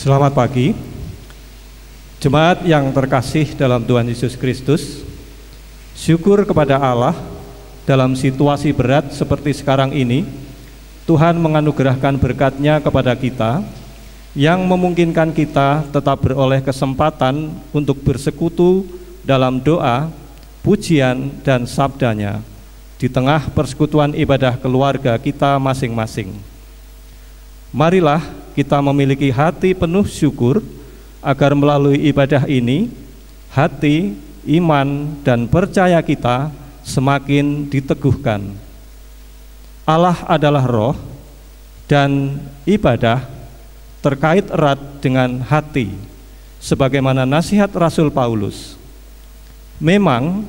Selamat pagi, jemaat yang terkasih dalam Tuhan Yesus Kristus. Syukur kepada Allah, dalam situasi berat seperti sekarang ini, Tuhan menganugerahkan berkat-Nya kepada kita, yang memungkinkan kita tetap beroleh kesempatan untuk bersekutu dalam doa, pujian, dan sabda-Nya di tengah persekutuan ibadah keluarga kita masing-masing. Marilah kita memiliki hati penuh syukur agar melalui ibadah ini, hati, iman, dan percaya kita semakin diteguhkan. Allah adalah roh, dan ibadah terkait erat dengan hati, sebagaimana nasihat Rasul Paulus. Memang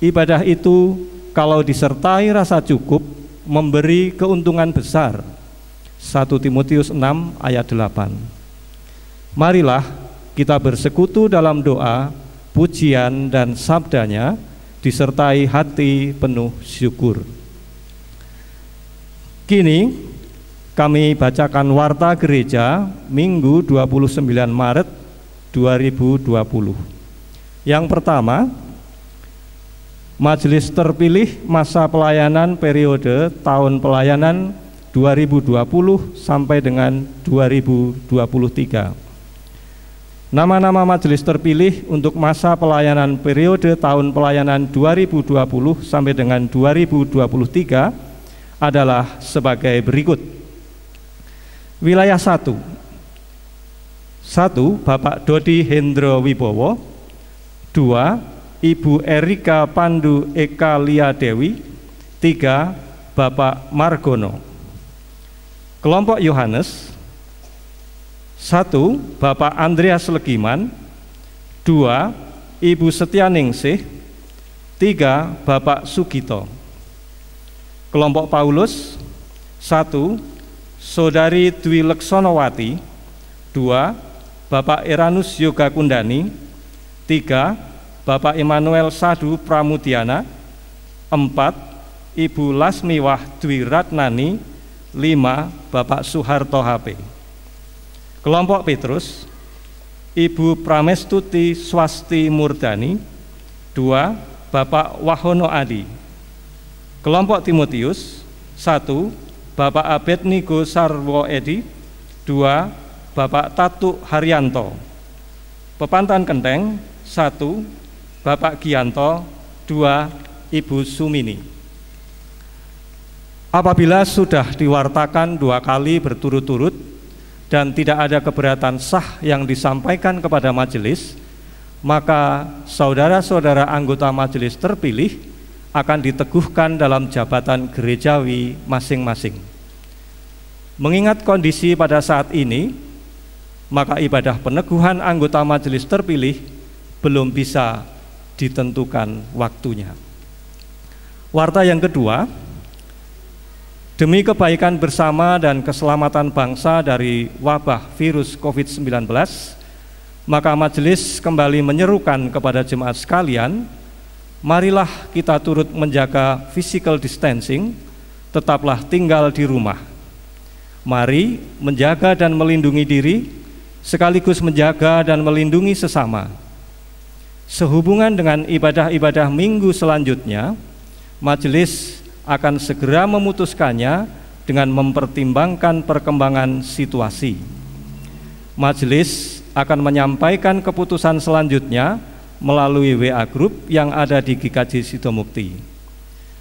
ibadah itu kalau disertai rasa cukup memberi keuntungan besar. 1 Timotius 6 ayat 8. Marilah kita bersekutu dalam doa, pujian, dan sabda-Nya disertai hati penuh syukur. Kini kami bacakan warta gereja Minggu 29 Maret 2020. Yang pertama, Majelis terpilih masa pelayanan periode tahun pelayanan 2020 sampai dengan 2023. Nama-nama majelis terpilih untuk masa pelayanan periode tahun pelayanan 2020 sampai dengan 2023 adalah sebagai berikut. Wilayah 1, Bapak Dodi Hendro Wibowo. 2, Ibu Erika Pandu Eka Lia Dewi. 3, Bapak Margono. Kelompok Yohanes. 1, Bapak Andreas Legiman. 2, Ibu Setianingsih. 3, Bapak Sugito. Kelompok Paulus. 1, Saudari Dwi Leksonowati. 2, Bapak Eranus Yoga Kundani. 3, Bapak Immanuel Sadu Pramudiana. 4, Ibu Lasmiwah Dwi Ratnani. 5, Bapak Suharto HP. Kelompok Petrus. Ibu Pramestuti Swasti Murdani. 2, Bapak Wahono Adi. Kelompok Timotius. 1, Bapak Abednego Sarwo Edi. 2, Bapak Tatu Haryanto. Pepantan Kenteng. 1, Bapak Gianto. 2, Ibu Sumini. Apabila sudah diwartakan 2 kali berturut-turut dan tidak ada keberatan sah yang disampaikan kepada majelis, maka saudara-saudara anggota majelis terpilih akan diteguhkan dalam jabatan gerejawi masing-masing. Mengingat kondisi pada saat ini, maka ibadah peneguhan anggota majelis terpilih belum bisa ditentukan waktunya. Warta yang kedua, demi kebaikan bersama dan keselamatan bangsa dari wabah virus COVID-19, maka majelis kembali menyerukan kepada jemaat sekalian, marilah kita turut menjaga physical distancing, tetaplah tinggal di rumah. Mari menjaga dan melindungi diri, sekaligus menjaga dan melindungi sesama. Sehubungan dengan ibadah-ibadah minggu selanjutnya, majelis akan segera memutuskannya dengan mempertimbangkan perkembangan situasi. Majelis akan menyampaikan keputusan selanjutnya melalui WA Group yang ada di GKJ Sidomukti.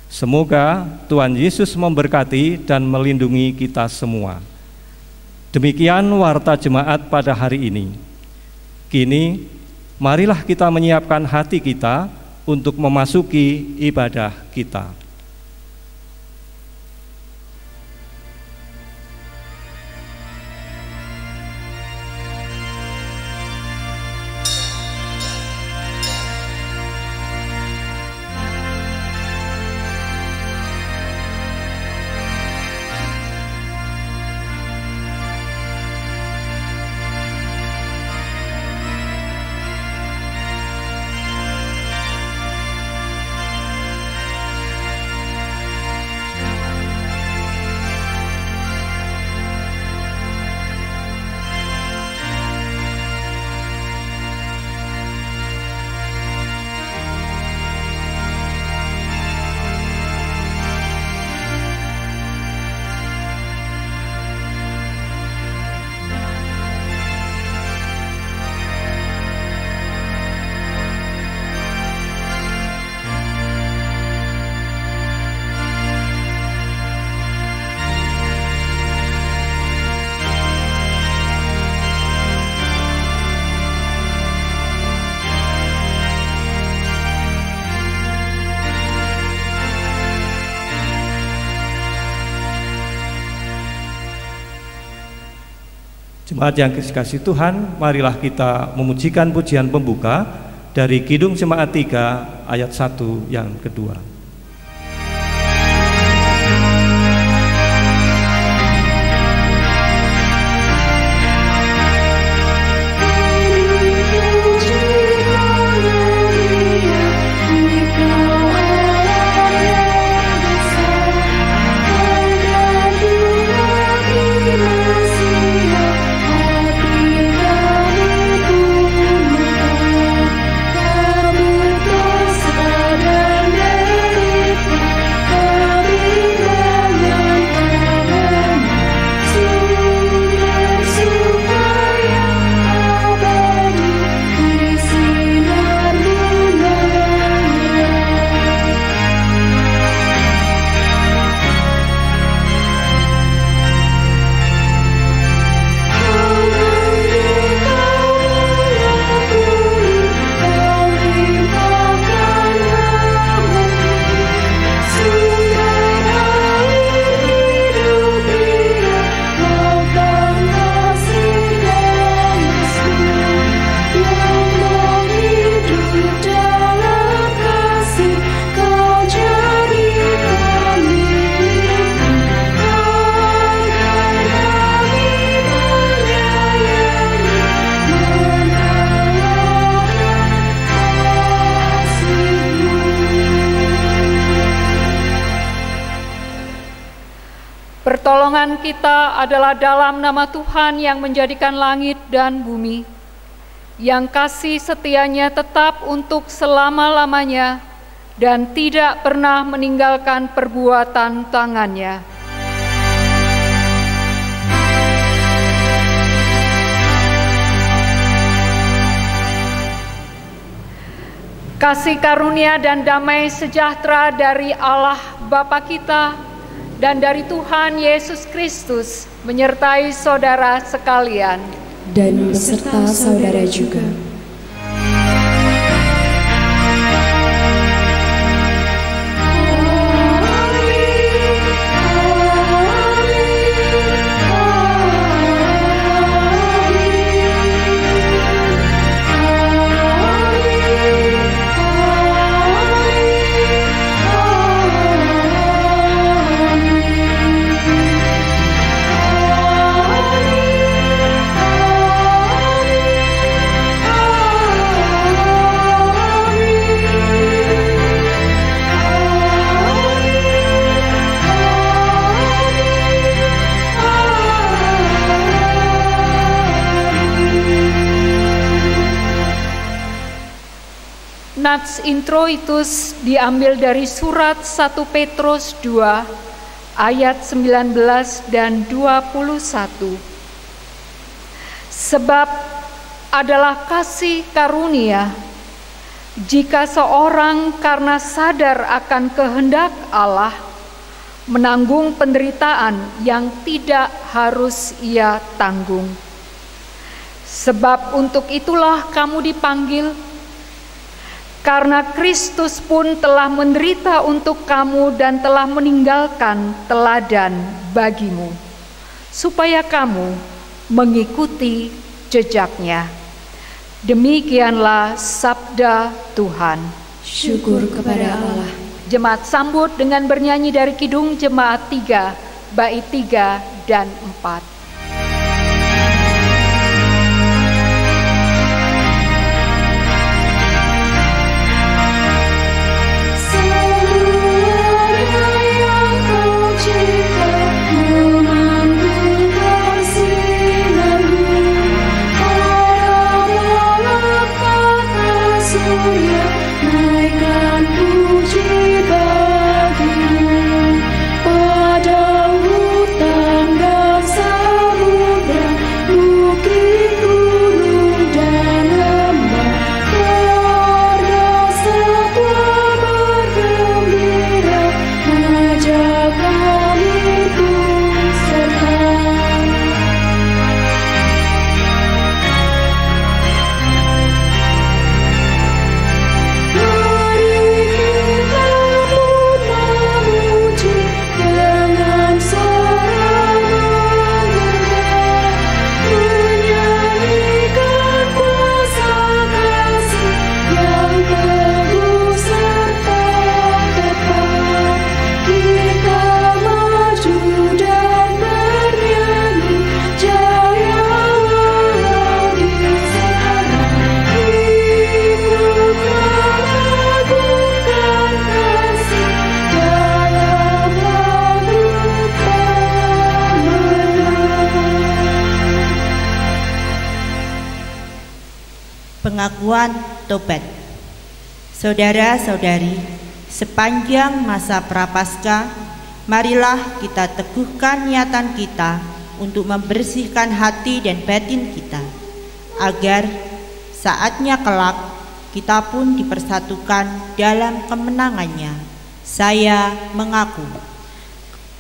Semoga Tuhan Yesus memberkati dan melindungi kita semua. Demikian warta jemaat pada hari ini. Kini, marilah kita menyiapkan hati kita untuk memasuki ibadah kita. Jemaat yang dikasihi Tuhan, marilah kita memujikan pujian pembuka dari Kidung Jemaat 3 ayat 1 yang kedua. Pertolongan kita adalah dalam nama Tuhan yang menjadikan langit dan bumi, yang kasih setianya tetap untuk selama-lamanya dan tidak pernah meninggalkan perbuatan tangannya. Kasih karunia dan damai sejahtera dari Allah Bapa kita dan dari Tuhan Yesus Kristus menyertai saudara sekalian. Dan beserta saudara juga. Nats introitus diambil dari surat 1 Petrus 2 ayat 19 dan 21. Sebab adalah kasih karunia jika seorang karena sadar akan kehendak Allah menanggung penderitaan yang tidak harus ia tanggung. Sebab untuk itulah kamu dipanggil, karena Kristus pun telah menderita untuk kamu dan telah meninggalkan teladan bagimu, supaya kamu mengikuti jejaknya. Demikianlah sabda Tuhan. Syukur kepada Allah. Jemaat sambut dengan bernyanyi dari Kidung Jemaat 3, bait 3 dan 4. Pada hutan dan pengakuan tobat. Saudara-saudari, sepanjang masa Prapaskah, marilah kita teguhkan niatan kita untuk membersihkan hati dan batin kita, agar saatnya kelak kita pun dipersatukan dalam kemenangannya. Saya mengaku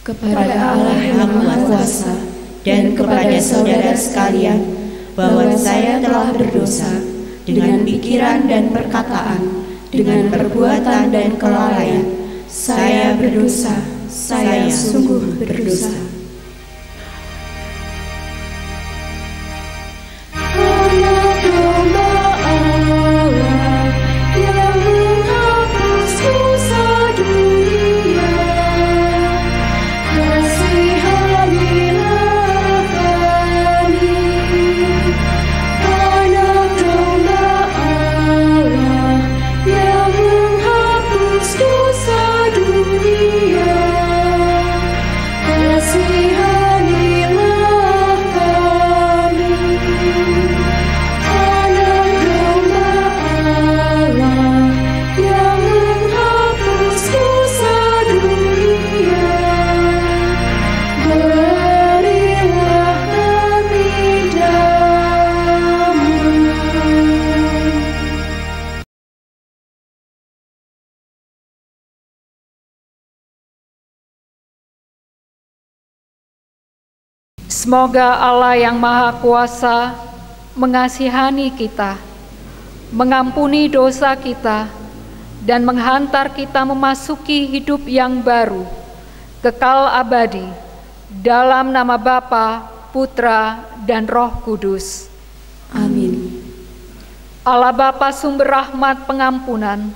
kepada Allah yang Maha Kuasa dan kepada saudara sekalian bahwa saya telah berdosa dengan pikiran dan perkataan, dengan perbuatan dan kelalaian. Saya berdosa, saya sungguh berdosa. Semoga Allah yang Maha Kuasa mengasihani kita, mengampuni dosa kita, dan menghantar kita memasuki hidup yang baru, kekal abadi, dalam nama Bapa, Putra, dan Roh Kudus. Amin. Allah Bapa sumber rahmat pengampunan,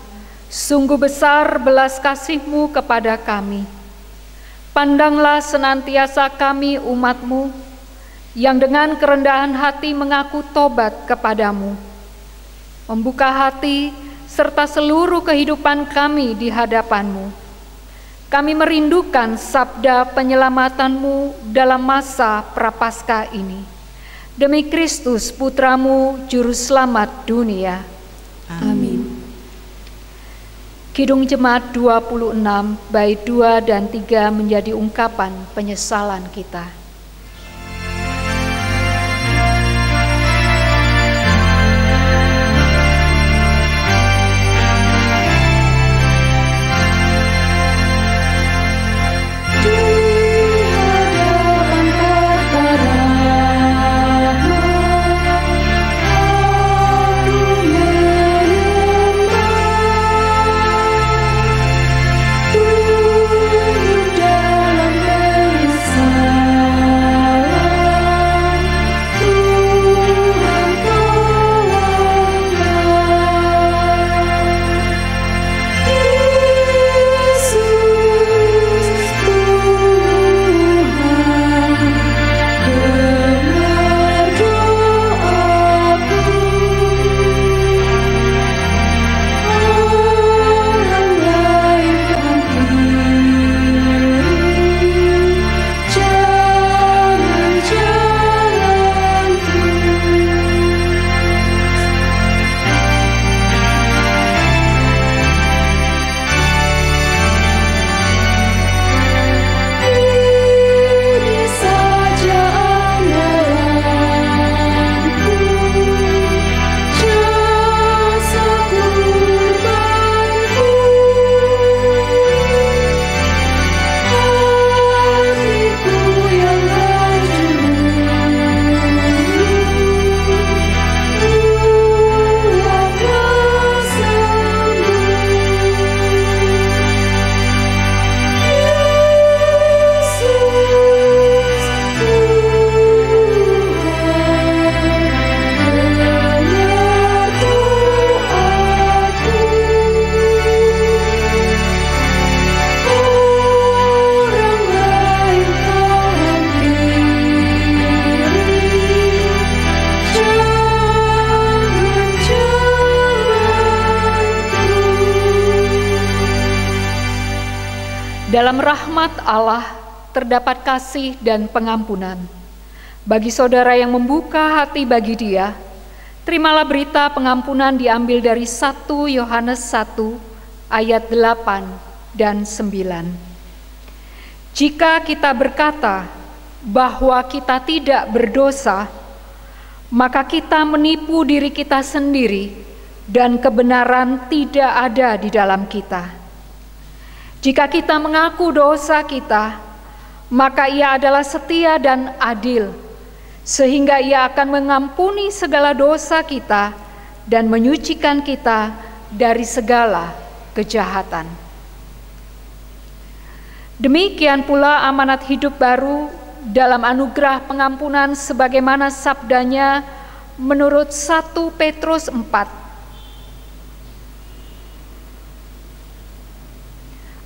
sungguh besar belas kasih-Mu kepada kami. Pandanglah senantiasa kami umat-Mu, yang dengan kerendahan hati mengaku tobat kepadamu. Membuka hati serta seluruh kehidupan kami di hadapan-Mu. Kami merindukan sabda penyelamatanmu dalam masa Prapaskah ini. Demi Kristus Putramu, Juru Selamat dunia. Amin. Kidung Jemaat 26, bait 2 dan 3 menjadi ungkapan penyesalan kita. Dalam rahmat Allah terdapat kasih dan pengampunan. Bagi saudara yang membuka hati bagi Dia, Terimalah berita pengampunan diambil dari 1 Yohanes 1 ayat 8 dan 9. Jika kita berkata bahwa kita tidak berdosa, maka kita menipu diri kita sendiri dan kebenaran tidak ada di dalam kita. Jika kita mengaku dosa kita, maka Ia adalah setia dan adil, sehingga Ia akan mengampuni segala dosa kita dan menyucikan kita dari segala kejahatan. Demikian pula amanat hidup baru dalam anugerah pengampunan sebagaimana sabdanya menurut 1 Petrus 4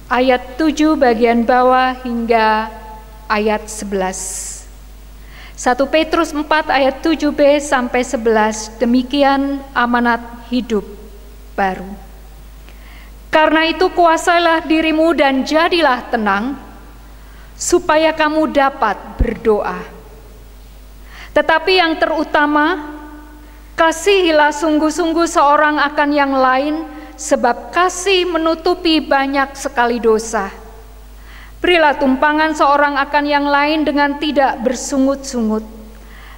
ayat 7 bagian bawah hingga ayat 11. 1 Petrus 4 ayat 7b sampai 11, demikian amanat hidup baru. Karena itu kuasailah dirimu dan jadilah tenang, supaya kamu dapat berdoa. Tetapi yang terutama, kasihilah sungguh-sungguh seorang akan yang lain, sebab kasih menutupi banyak sekali dosa. Berilah tumpangan seorang akan yang lain dengan tidak bersungut-sungut.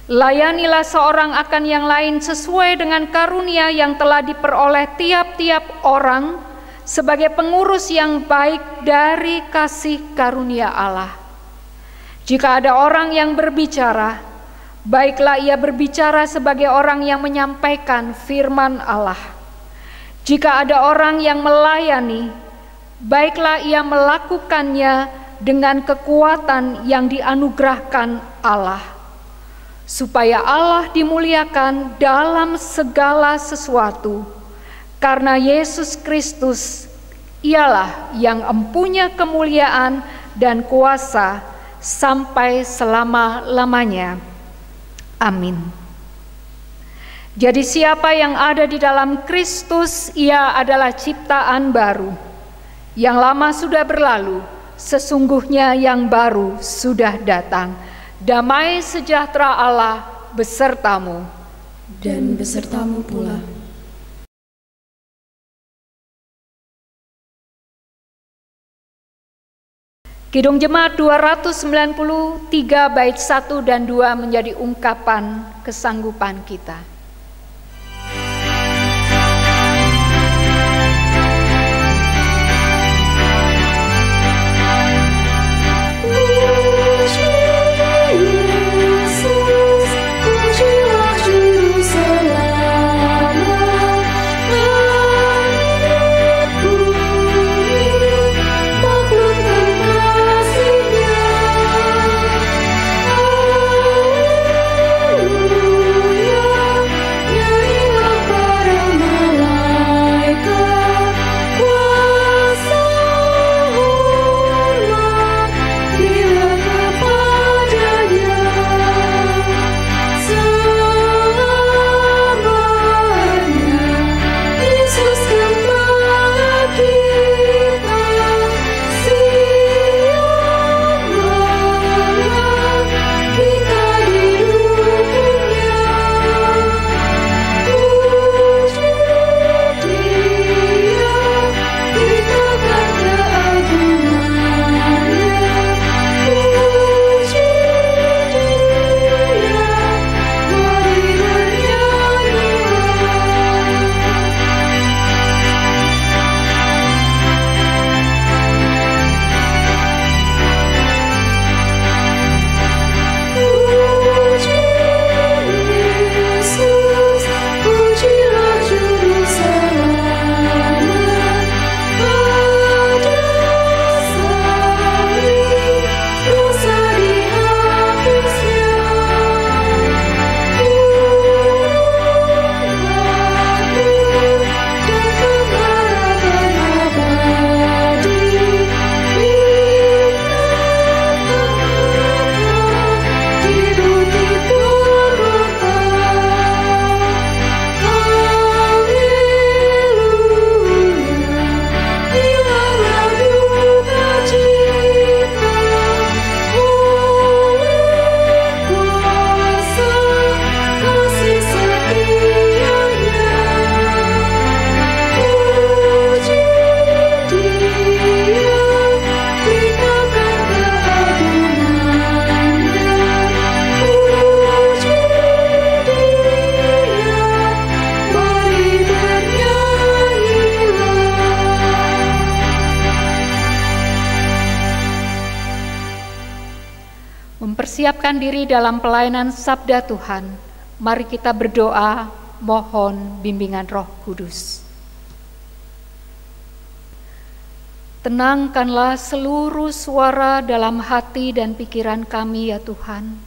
Layanilah seorang akan yang lain sesuai dengan karunia yang telah diperoleh tiap-tiap orang sebagai pengurus yang baik dari kasih karunia Allah. Jika ada orang yang berbicara, baiklah ia berbicara sebagai orang yang menyampaikan firman Allah. Jika ada orang yang melayani, baiklah ia melakukannya dengan kekuatan yang dianugerahkan Allah, supaya Allah dimuliakan dalam segala sesuatu, karena Yesus Kristus ialah yang empunya kemuliaan dan kuasa sampai selama-lamanya. Amin. Jadi siapa yang ada di dalam Kristus, ia adalah ciptaan baru. Yang lama sudah berlalu, sesungguhnya yang baru sudah datang. Damai sejahtera Allah besertamu. Dan besertamu pula. Kidung Jemaat 293 bait 1 dan 2 menjadi ungkapan kesanggupan kita. mempersiapkan diri dalam pelayanan Sabda Tuhan, mari kita berdoa mohon bimbingan Roh Kudus. Tenangkanlah seluruh suara dalam hati dan pikiran kami ya Tuhan.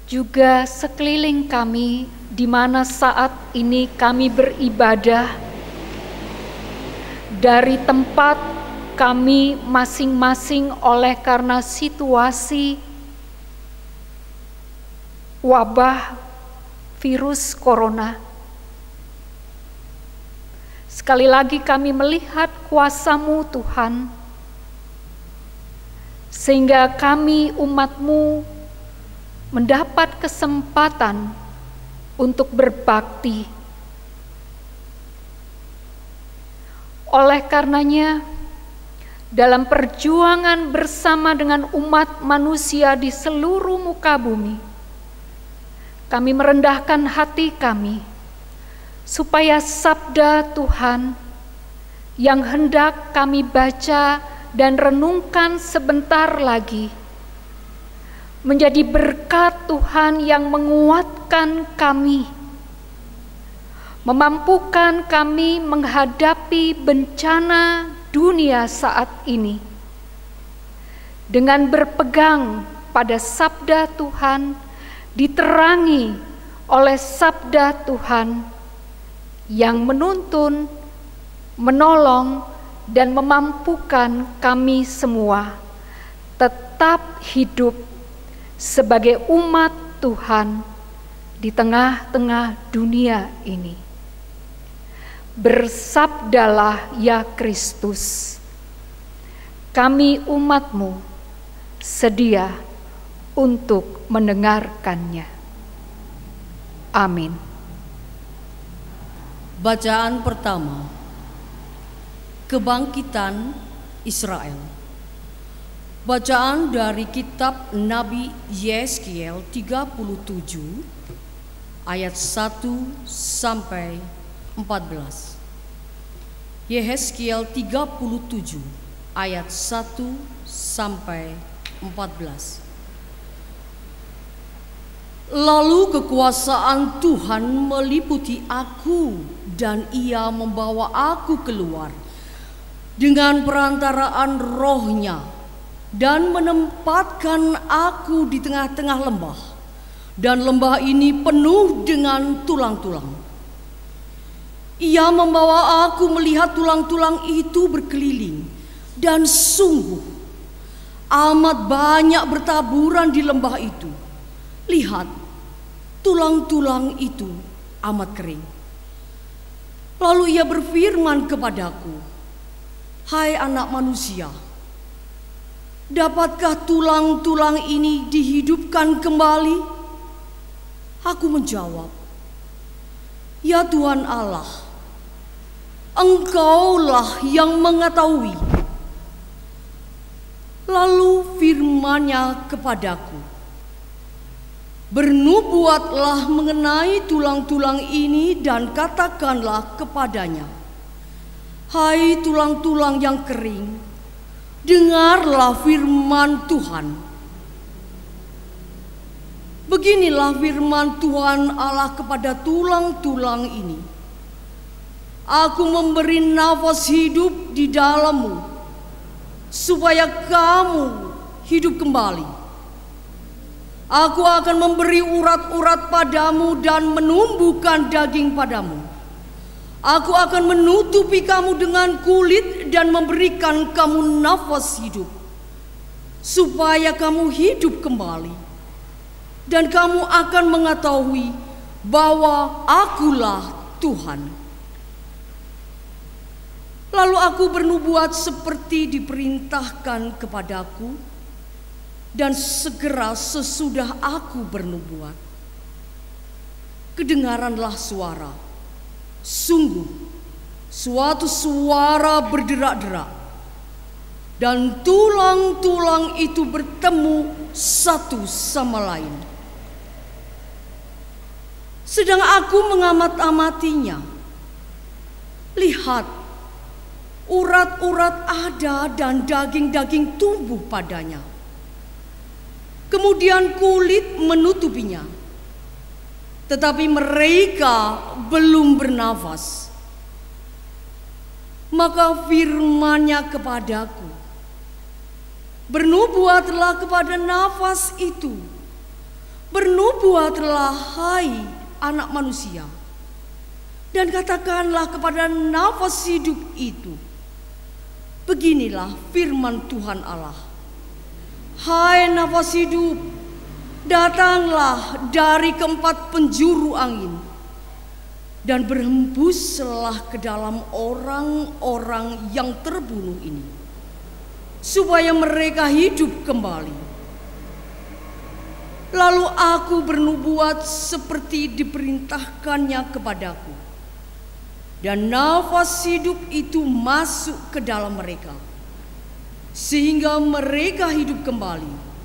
Juga sekeliling kami di mana saat ini kami beribadah dari tempat kami masing-masing oleh karena situasi wabah virus corona. Sekali lagi kami melihat kuasa-Mu Tuhan, sehingga kami umat-Mu mendapat kesempatan untuk berbakti. Oleh karenanya, dalam perjuangan bersama dengan umat manusia di seluruh muka bumi, kami merendahkan hati kami, supaya sabda Tuhan yang hendak kami baca dan renungkan sebentar lagi menjadi berkat Tuhan yang menguatkan kami, memampukan kami menghadapi bencana dunia saat ini dengan berpegang pada sabda Tuhan, diterangi oleh sabda Tuhan yang menuntun, menolong, dan memampukan kami semua tetap hidup sebagai umat Tuhan di tengah-tengah dunia ini. Bersabdalah ya Kristus, kami umat-Mu sedia untuk mendengarkannya. Amin. Bacaan pertama, Kebangkitan Israel. Bacaan dari kitab Nabi Yeskiel 37 ayat 1 sampai 14. Yeskiel 37 ayat 1 sampai 14. Lalu kekuasaan Tuhan meliputi aku dan Ia membawa aku keluar dengan perantaraan Roh-Nya dan menempatkan aku di tengah-tengah lembah, dan lembah ini penuh dengan tulang-tulang. Ia membawa aku melihat tulang-tulang itu berkeliling, dan sungguh amat banyak bertaburan di lembah itu. Lihat, tulang-tulang itu amat kering. Lalu Ia berfirman kepadaku, "Hai anak manusia, dapatkah tulang-tulang ini dihidupkan kembali?" Aku menjawab, "Ya Tuhan Allah, Engkaulah yang mengetahui." Lalu firman-Nya kepadaku, "Bernubuatlah mengenai tulang-tulang ini dan katakanlah kepadanya, hai tulang-tulang yang kering, dengarlah firman Tuhan. Beginilah firman Tuhan Allah kepada tulang-tulang ini. Aku memberi nafas hidup di dalammu, supaya kamu hidup kembali. Aku akan memberi urat-urat padamu dan menumbuhkan daging padamu. Aku akan menutupi kamu dengan kulit dan memberikan kamu nafas hidup, supaya kamu hidup kembali. Dan kamu akan mengetahui bahwa Akulah Tuhan." Lalu aku bernubuat seperti diperintahkan kepadaku, dan segera sesudah aku bernubuat, kedengaranlah suara, sungguh suatu suara berderak-derak, dan tulang-tulang itu bertemu satu sama lain. Sedang aku mengamat-amatinya, lihat, urat-urat ada dan daging-daging tumbuh padanya. kemudian kulit menutupinya. Tetapi mereka belum bernafas. Maka firman-Nya kepadaku, bernubuatlah kepada nafas itu, bernubuatlah hai anak manusia, dan katakanlah kepada nafas hidup itu, beginilah firman Tuhan Allah. Hai nafas hidup, datanglah dari keempat penjuru angin dan berhembuslah ke dalam orang-orang yang terbunuh ini, supaya mereka hidup kembali. Lalu aku bernubuat seperti diperintahkannya kepadaku, dan nafas hidup itu masuk ke dalam mereka, sehingga mereka hidup kembali.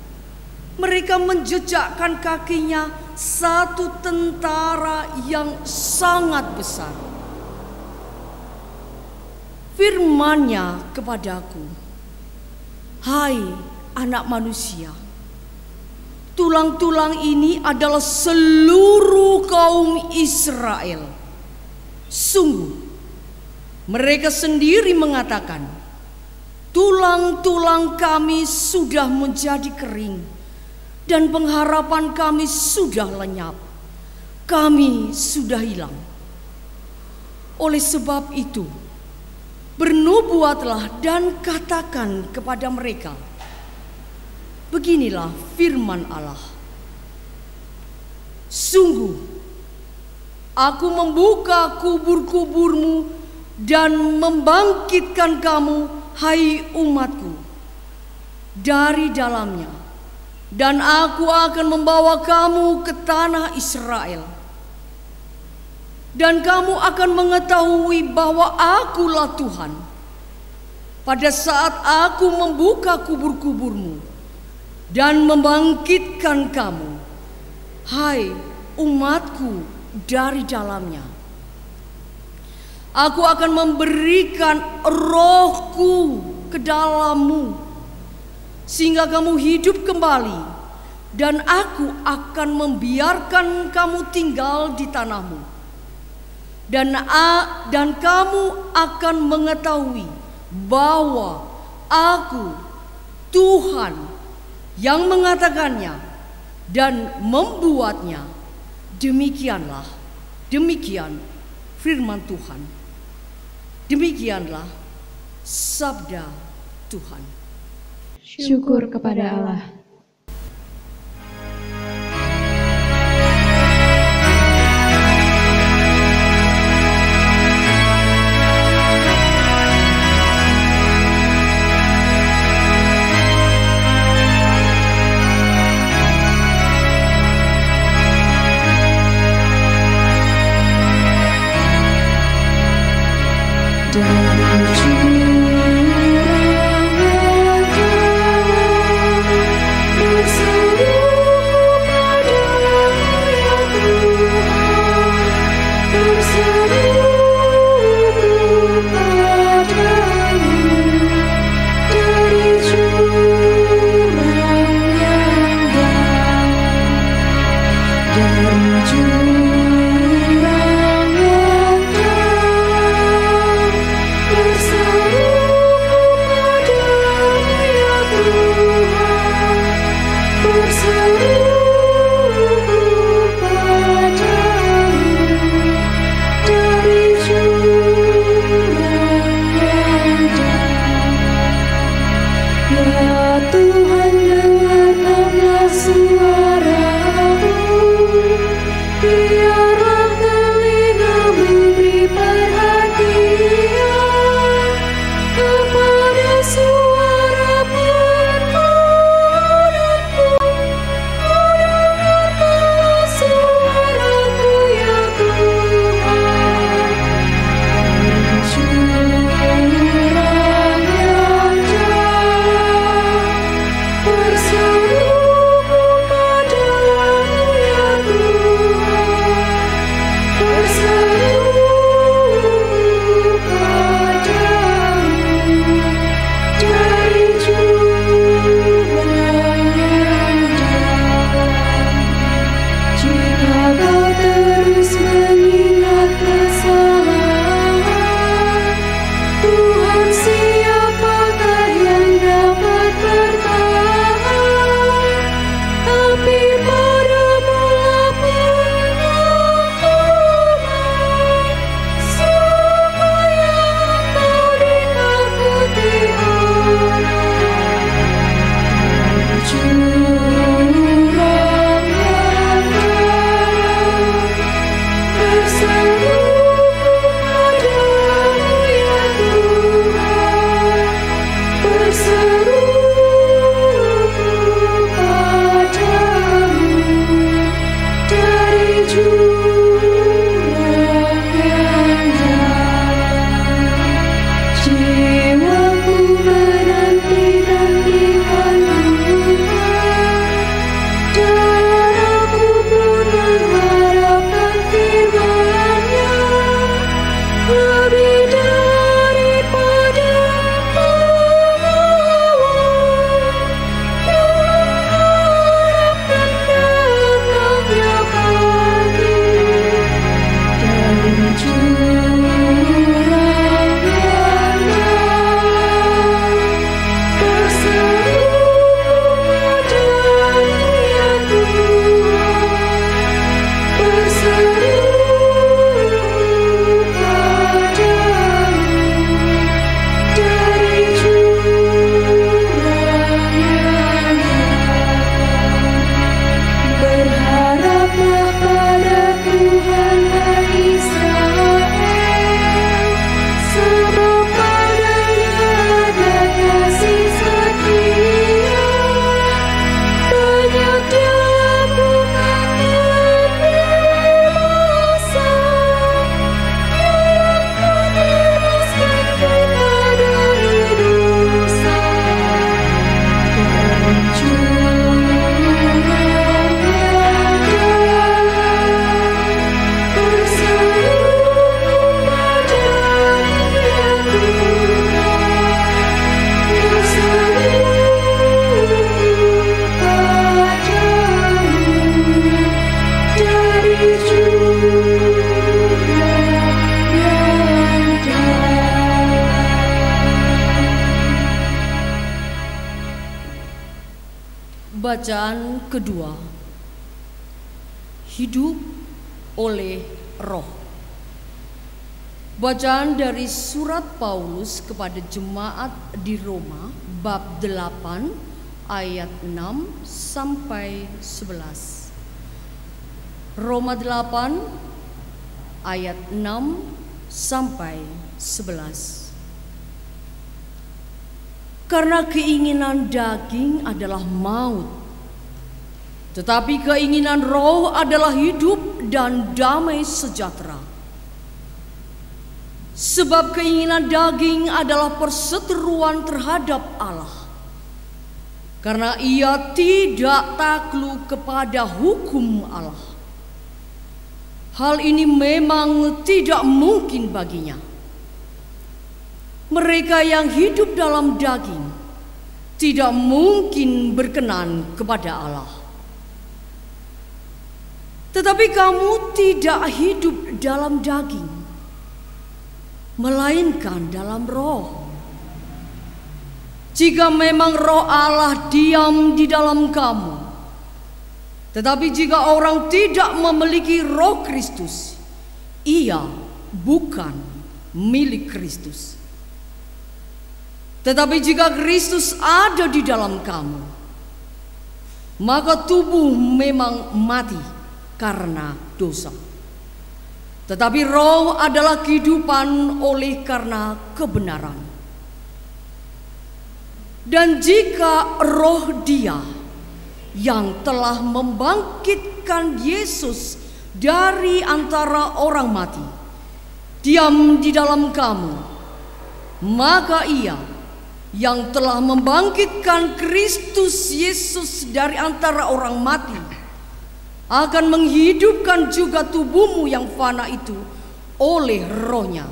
Mereka menjejakkan kakinya satu tentara yang sangat besar. Firman-Nya kepadaku, hai anak manusia, tulang-tulang ini adalah seluruh kaum Israel. Sungguh, mereka sendiri mengatakan, tulang-tulang kami sudah menjadi kering, dan pengharapan kami sudah lenyap. Kami sudah hilang. Oleh sebab itu, bernubuatlah dan katakan kepada mereka, beginilah firman Allah. Sungguh, aku membuka kubur-kuburmu dan membangkitkan kamu, hai umatku, dari dalamnya. Dan aku akan membawa kamu ke tanah Israel. Dan kamu akan mengetahui bahwa akulah Tuhan, pada saat aku membuka kubur-kuburmu dan membangkitkan kamu, hai umatku, dari dalamnya. Aku akan memberikan rohku ke dalammu, sehingga kamu hidup kembali, dan aku akan membiarkan kamu tinggal di tanahmu. Dan kamu akan mengetahui bahwa aku Tuhan yang mengatakannya dan membuatnya. Demikian firman Tuhan. Demikianlah sabda Tuhan. Syukur kepada Allah. Tuhan, dengarkanlah suara-Mu, biar Bacaan kedua. Hidup oleh Roh. Bacaan dari surat Paulus kepada jemaat di Roma bab 8 ayat 6 sampai 11. Roma 8 ayat 6 sampai 11. Karena keinginan daging adalah maut, tetapi keinginan roh adalah hidup dan damai sejahtera. Sebab keinginan daging adalah perseteruan terhadap Allah, karena ia tidak takluk kepada hukum Allah. Hal ini memang tidak mungkin baginya. Mereka yang hidup dalam daging tidak mungkin berkenan kepada Allah. Tetapi kamu tidak hidup dalam daging, melainkan dalam roh. Jika memang roh Allah diam di dalam kamu, tetapi jika orang tidak memiliki roh Kristus, ia bukan milik Kristus. Tetapi jika Kristus ada di dalam kamu, maka tubuh memang mati karena dosa, tetapi roh adalah kehidupan oleh karena kebenaran. Dan jika roh Dia yang telah membangkitkan Yesus dari antara orang mati diam di dalam kamu, maka Ia yang telah membangkitkan Kristus Yesus dari antara orang mati akan menghidupkan juga tubuhmu yang fana itu oleh roh-Nya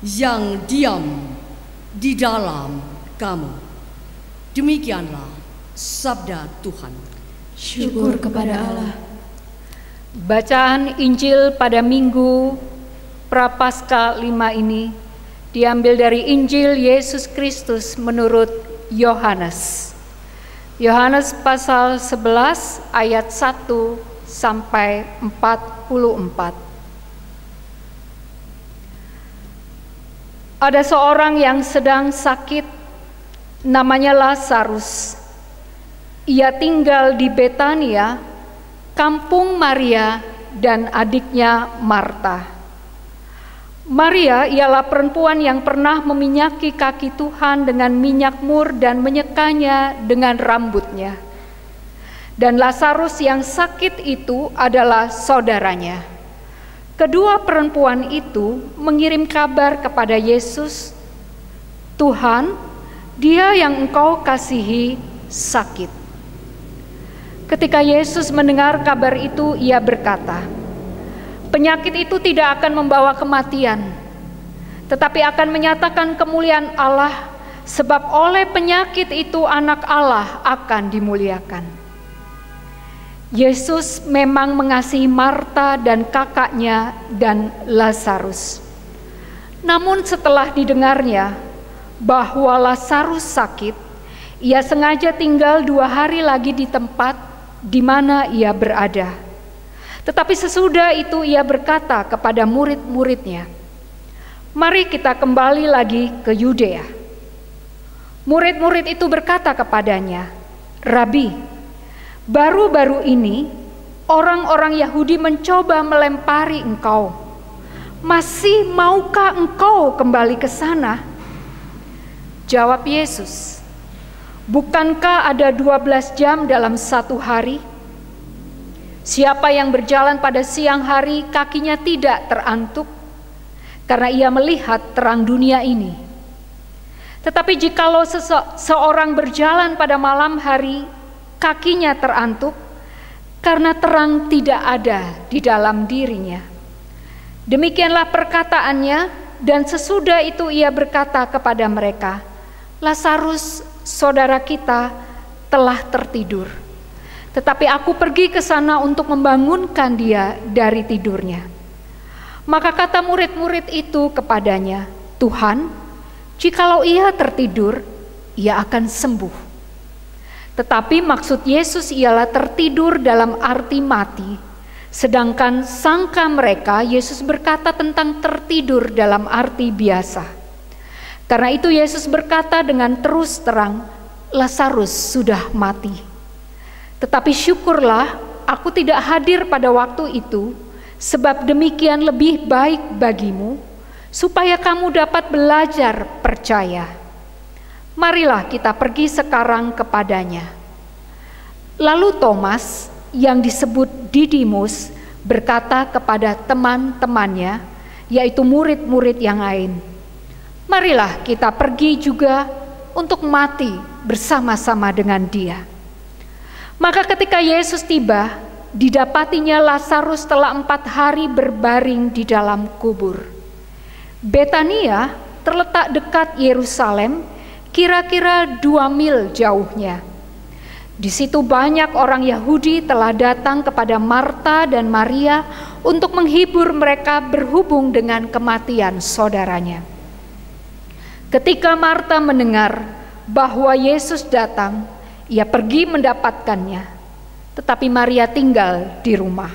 yang diam di dalam kamu. Demikianlah sabda Tuhan. Syukur kepada Allah. Bacaan Injil pada Minggu Prapaskah 5 ini diambil dari Injil Yesus Kristus menurut Yohanes. Yohanes pasal 11 ayat 1 sampai 44. Ada seorang yang sedang sakit, namanya Lazarus. Ia tinggal di Betania, kampung Maria dan adiknya Marta. Maria ialah perempuan yang pernah meminyaki kaki Tuhan dengan minyak mur dan menyekanya dengan rambutnya. Dan Lazarus yang sakit itu adalah saudaranya. Kedua perempuan itu mengirim kabar kepada Yesus, "Tuhan, Dia yang Engkau kasihi sakit." Ketika Yesus mendengar kabar itu, Ia berkata, "Penyakit itu tidak akan membawa kematian, tetapi akan menyatakan kemuliaan Allah, sebab oleh penyakit itu anak Allah akan dimuliakan." Yesus memang mengasihi Marta dan kakaknya dan Lazarus. Namun setelah didengarnya bahwa Lazarus sakit, ia sengaja tinggal 2 hari lagi di tempat di mana ia berada. Tetapi sesudah itu ia berkata kepada murid-muridnya, "Mari kita kembali lagi ke Yudea." Murid-murid itu berkata kepadanya, "Rabi, baru-baru ini orang-orang Yahudi mencoba melempari Engkau. Masih maukah Engkau kembali ke sana?" Jawab Yesus, "Bukankah ada 12 jam dalam satu hari? Siapa yang berjalan pada siang hari kakinya tidak terantuk, karena ia melihat terang dunia ini. Tetapi jikalau seorang berjalan pada malam hari, kakinya terantuk, karena terang tidak ada di dalam dirinya." Demikianlah perkataannya, dan sesudah itu ia berkata kepada mereka, "Lazarus, saudara kita, telah tertidur. Tetapi aku pergi ke sana untuk membangunkan dia dari tidurnya." Maka kata murid-murid itu kepadanya, "Tuhan, jikalau ia tertidur, ia akan sembuh." Tetapi maksud Yesus ialah tertidur dalam arti mati. Sedangkan sangka mereka Yesus berkata tentang tertidur dalam arti biasa. Karena itu Yesus berkata dengan terus terang, Lazarus sudah mati. Tetapi syukurlah aku tidak hadir pada waktu itu, sebab demikian lebih baik bagimu, supaya kamu dapat belajar percaya. Marilah kita pergi sekarang kepadanya. Lalu Thomas, yang disebut Didimus, berkata kepada teman-temannya, yaitu murid-murid yang lain, marilah kita pergi juga untuk mati bersama-sama dengan dia. Maka ketika Yesus tiba, didapatinya Lazarus telah 4 hari berbaring di dalam kubur. Betania terletak dekat Yerusalem, kira-kira 2 mil jauhnya. Di situ banyak orang Yahudi telah datang kepada Marta dan Maria untuk menghibur mereka berhubung dengan kematian saudaranya. Ketika Marta mendengar bahwa Yesus datang, ia pergi mendapatkannya, tetapi Maria tinggal di rumah.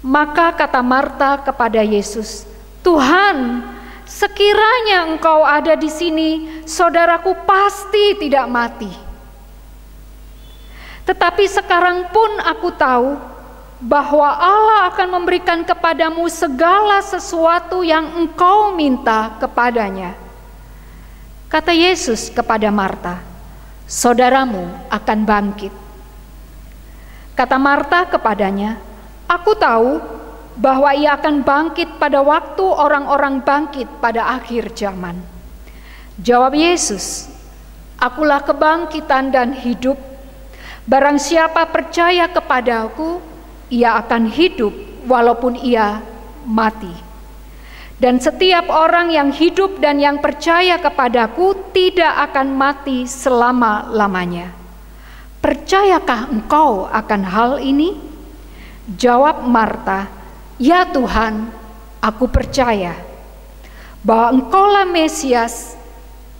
Maka kata Marta kepada Yesus, "Tuhan, sekiranya Engkau ada di sini, saudaraku pasti tidak mati. Tetapi sekarang pun aku tahu bahwa Allah akan memberikan kepadamu segala sesuatu yang engkau minta kepadanya." Kata Yesus kepada Marta, "Saudaramu akan bangkit." Kata Marta kepadanya, "Aku tahu bahwa ia akan bangkit pada waktu orang-orang bangkit pada akhir zaman." Jawab Yesus, "Akulah kebangkitan dan hidup. Barang siapa percaya kepadaku, ia akan hidup walaupun ia mati. Dan setiap orang yang hidup dan yang percaya kepadaku tidak akan mati selama-lamanya. Percayakah engkau akan hal ini?" Jawab Marta, "Ya Tuhan, aku percaya bahwa Engkaulah Mesias,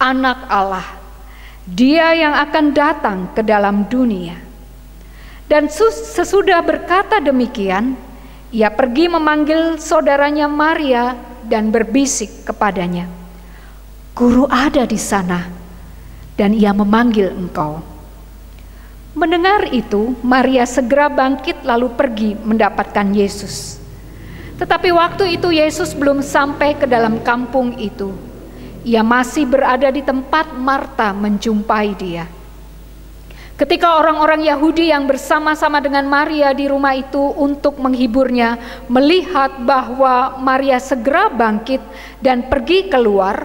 Anak Allah, Dia yang akan datang ke dalam dunia." Dan sesudah berkata demikian, ia pergi memanggil saudaranya Maria dan berbisik kepadanya, "Guru ada di sana, dan ia memanggil engkau." Mendengar itu, Maria segera bangkit lalu pergi mendapatkan Yesus. Tetapi waktu itu Yesus belum sampai ke dalam kampung itu. Ia masih berada di tempat Marta menjumpai dia. Ketika orang-orang Yahudi yang bersama-sama dengan Maria di rumah itu untuk menghiburnya melihat bahwa Maria segera bangkit dan pergi keluar,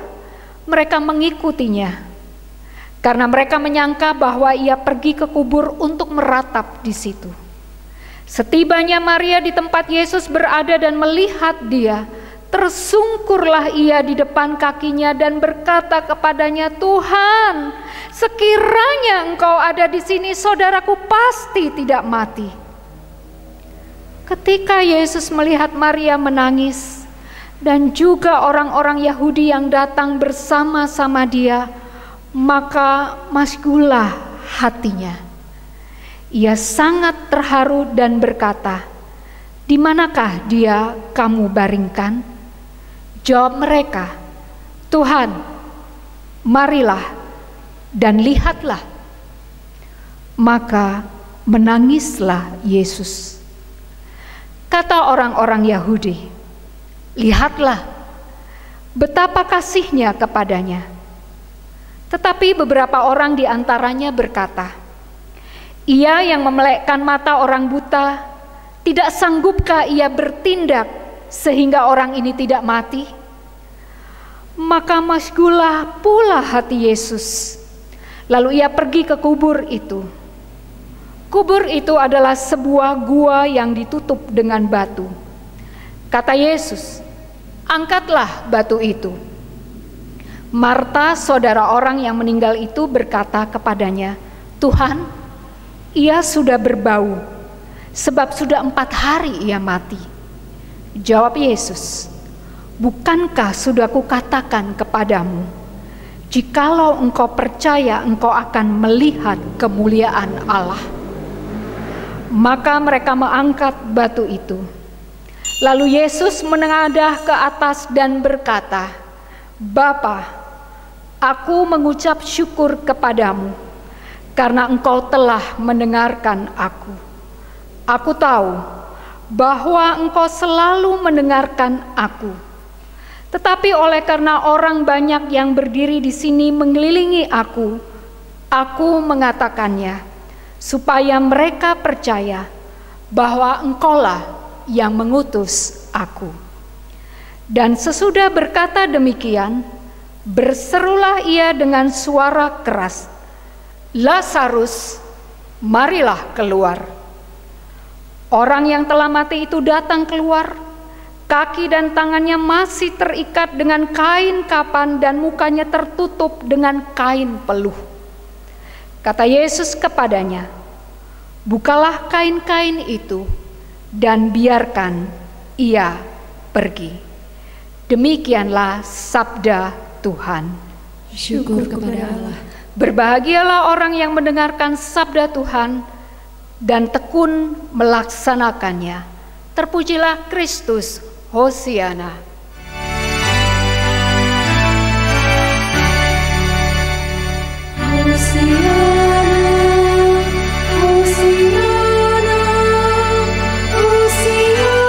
mereka mengikutinya. Karena mereka menyangka bahwa ia pergi ke kubur untuk meratap di situ. Setibanya Maria di tempat Yesus berada dan melihat dia, tersungkurlah ia di depan kakinya dan berkata kepadanya, "Tuhan, sekiranya engkau ada di sini, saudaraku pasti tidak mati." Ketika Yesus melihat Maria menangis dan juga orang-orang Yahudi yang datang bersama-sama dia, maka masgulah hatinya. Ia sangat terharu dan berkata, "Di manakah dia kamu baringkan?" Jawab mereka, "Tuhan, marilah dan lihatlah." Maka menangislah Yesus. Kata orang-orang Yahudi, "Lihatlah betapa kasihnya kepadanya." Tetapi beberapa orang di antaranya berkata, "Ia yang memelekkan mata orang buta, tidak sanggupkah ia bertindak sehingga orang ini tidak mati?" Maka masgulah pula hati Yesus. Lalu ia pergi ke kubur itu. Kubur itu adalah sebuah gua yang ditutup dengan batu. Kata Yesus, "Angkatlah batu itu." Marta, saudara orang yang meninggal itu, berkata kepadanya, "Tuhan, ia sudah berbau, sebab sudah 4 hari ia mati." Jawab Yesus, "Bukankah sudah kukatakan kepadamu, Jikalau engkau percaya, engkau akan melihat kemuliaan Allah. Maka mereka mengangkat batu itu. Lalu Yesus menengadah ke atas dan berkata, Bapa, aku mengucap syukur kepadamu, karena engkau telah mendengarkan aku. Aku tahu bahwa engkau selalu mendengarkan aku. Tetapi oleh karena orang banyak yang berdiri di sini mengelilingi aku mengatakannya, supaya mereka percaya bahwa engkaulah yang mengutus aku. Dan sesudah berkata demikian, berserulah ia dengan suara keras, Lazarus, marilah keluar. Orang yang telah mati itu datang keluar. Kaki dan tangannya masih terikat dengan kain kapan dan mukanya tertutup dengan kain peluh. Kata Yesus kepadanya, bukalah kain-kain itu dan biarkan ia pergi. Demikianlah sabda Tuhan. Syukur kepada Allah. Berbahagialah orang yang mendengarkan sabda Tuhan dan tekun melaksanakannya. Terpujilah Kristus, Hosiana. Hosiana, Hosiana, Hosiana.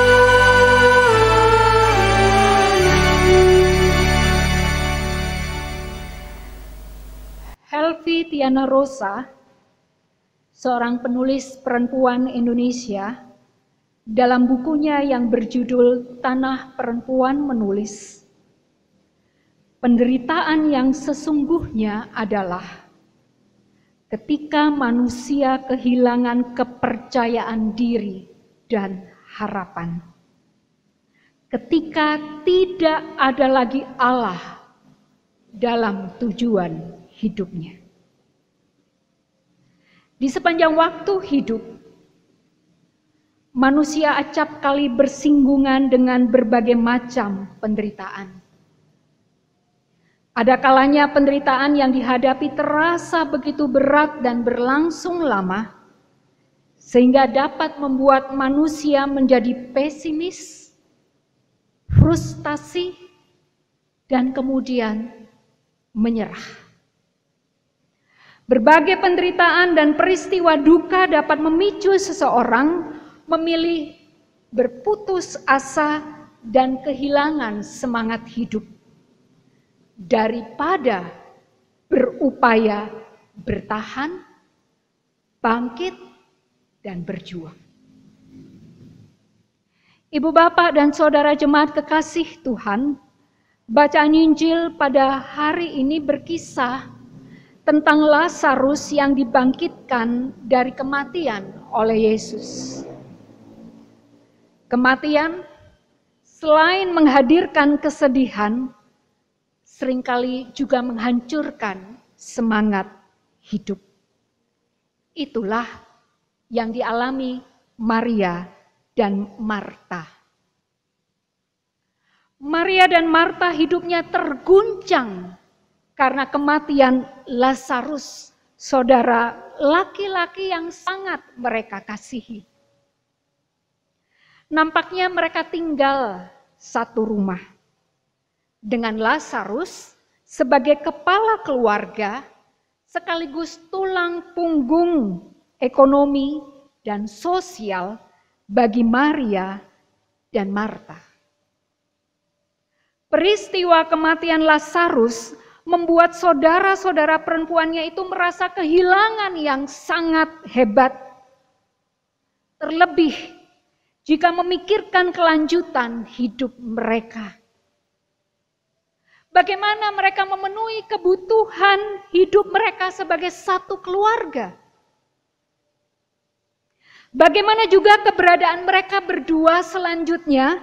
Helvi Tiana Rosa, seorang penulis perempuan Indonesia, dalam bukunya yang berjudul Tanah Perempuan menulis, penderitaan yang sesungguhnya adalah ketika manusia kehilangan kepercayaan diri dan harapan. Ketika tidak ada lagi Allah dalam tujuan hidupnya. Di sepanjang waktu hidup, manusia acap kali bersinggungan dengan berbagai macam penderitaan. Ada kalanya penderitaan yang dihadapi terasa begitu berat dan berlangsung lama, sehingga dapat membuat manusia menjadi pesimis, frustasi, dan kemudian menyerah. Berbagai penderitaan dan peristiwa duka dapat memicu seseorang memilih berputus asa dan kehilangan semangat hidup daripada berupaya bertahan, bangkit, dan berjuang. Ibu bapak dan saudara jemaat kekasih Tuhan, bacaan Injil pada hari ini berkisah tentang Lazarus yang dibangkitkan dari kematian oleh Yesus. Kematian selain menghadirkan kesedihan, seringkali juga menghancurkan semangat hidup. Itulah yang dialami Maria dan Marta. Maria dan Marta hidupnya terguncang karena kematian Lazarus, saudara laki-laki yang sangat mereka kasihi. Nampaknya mereka tinggal satu rumah. Dengan Lazarus sebagai kepala keluarga, sekaligus tulang punggung ekonomi dan sosial bagi Maria dan Marta. Peristiwa kematian Lazarus membuat saudara-saudara perempuannya itu merasa kehilangan yang sangat hebat. Terlebih jika memikirkan kelanjutan hidup mereka. Bagaimana mereka memenuhi kebutuhan hidup mereka sebagai satu keluarga. Bagaimana juga keberadaan mereka berdua selanjutnya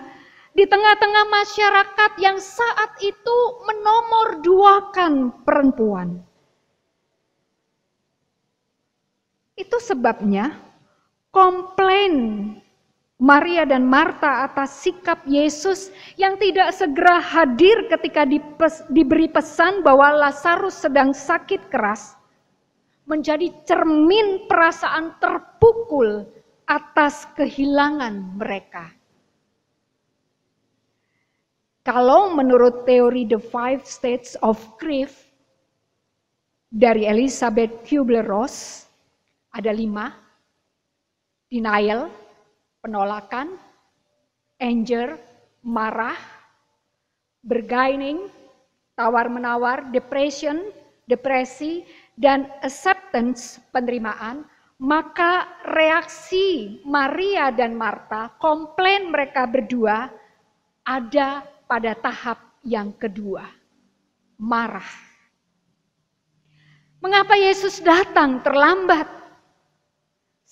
di tengah-tengah masyarakat yang saat itu menomorduakan perempuan. Itu sebabnya komplain Maria dan Marta atas sikap Yesus yang tidak segera hadir ketika diberi pesan bahwa Lazarus sedang sakit keras, menjadi cermin perasaan terpukul atas kehilangan mereka. Kalau menurut teori The Five States of Grief dari Elizabeth Kubler-Ross, ada 5. Denial, penolakan, anger, marah, bargaining, tawar-menawar, depression, depresi, dan acceptance, penerimaan. Maka reaksi Maria dan Marta, komplain mereka berdua, ada pada tahap yang kedua, marah. Mengapa Yesus datang terlambat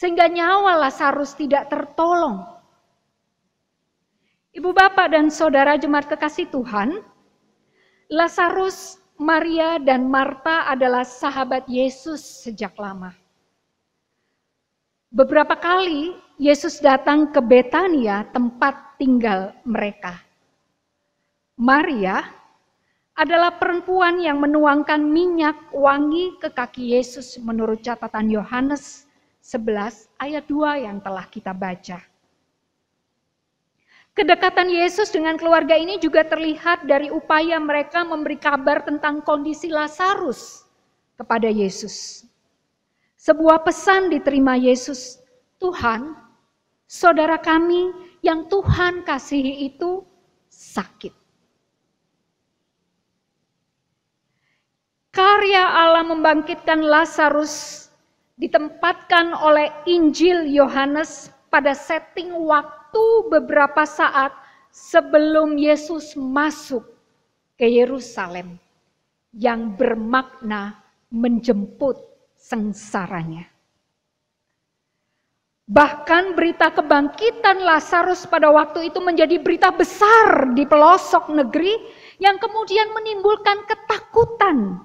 sehingga nyawa Lazarus tidak tertolong? Ibu bapak dan saudara jemaat kekasih Tuhan, Lazarus, Maria dan Marta adalah sahabat Yesus sejak lama. Beberapa kali Yesus datang ke Betania, tempat tinggal mereka. Maria adalah perempuan yang menuangkan minyak wangi ke kaki Yesus menurut catatan Yohanes 11 ayat 2 yang telah kita baca. Kedekatan Yesus dengan keluarga ini juga terlihat dari upaya mereka memberi kabar tentang kondisi Lazarus kepada Yesus. Sebuah pesan diterima Yesus, Tuhan, saudara kami yang Tuhan kasihi itu sakit. Karya Allah membangkitkan Lazarus ditempatkan oleh Injil Yohanes pada setting waktu beberapa saat sebelum Yesus masuk ke Yerusalem yang bermakna menjemput sengsaranya. Bahkan berita kebangkitan Lazarus pada waktu itu menjadi berita besar di pelosok negeri yang kemudian menimbulkan ketakutan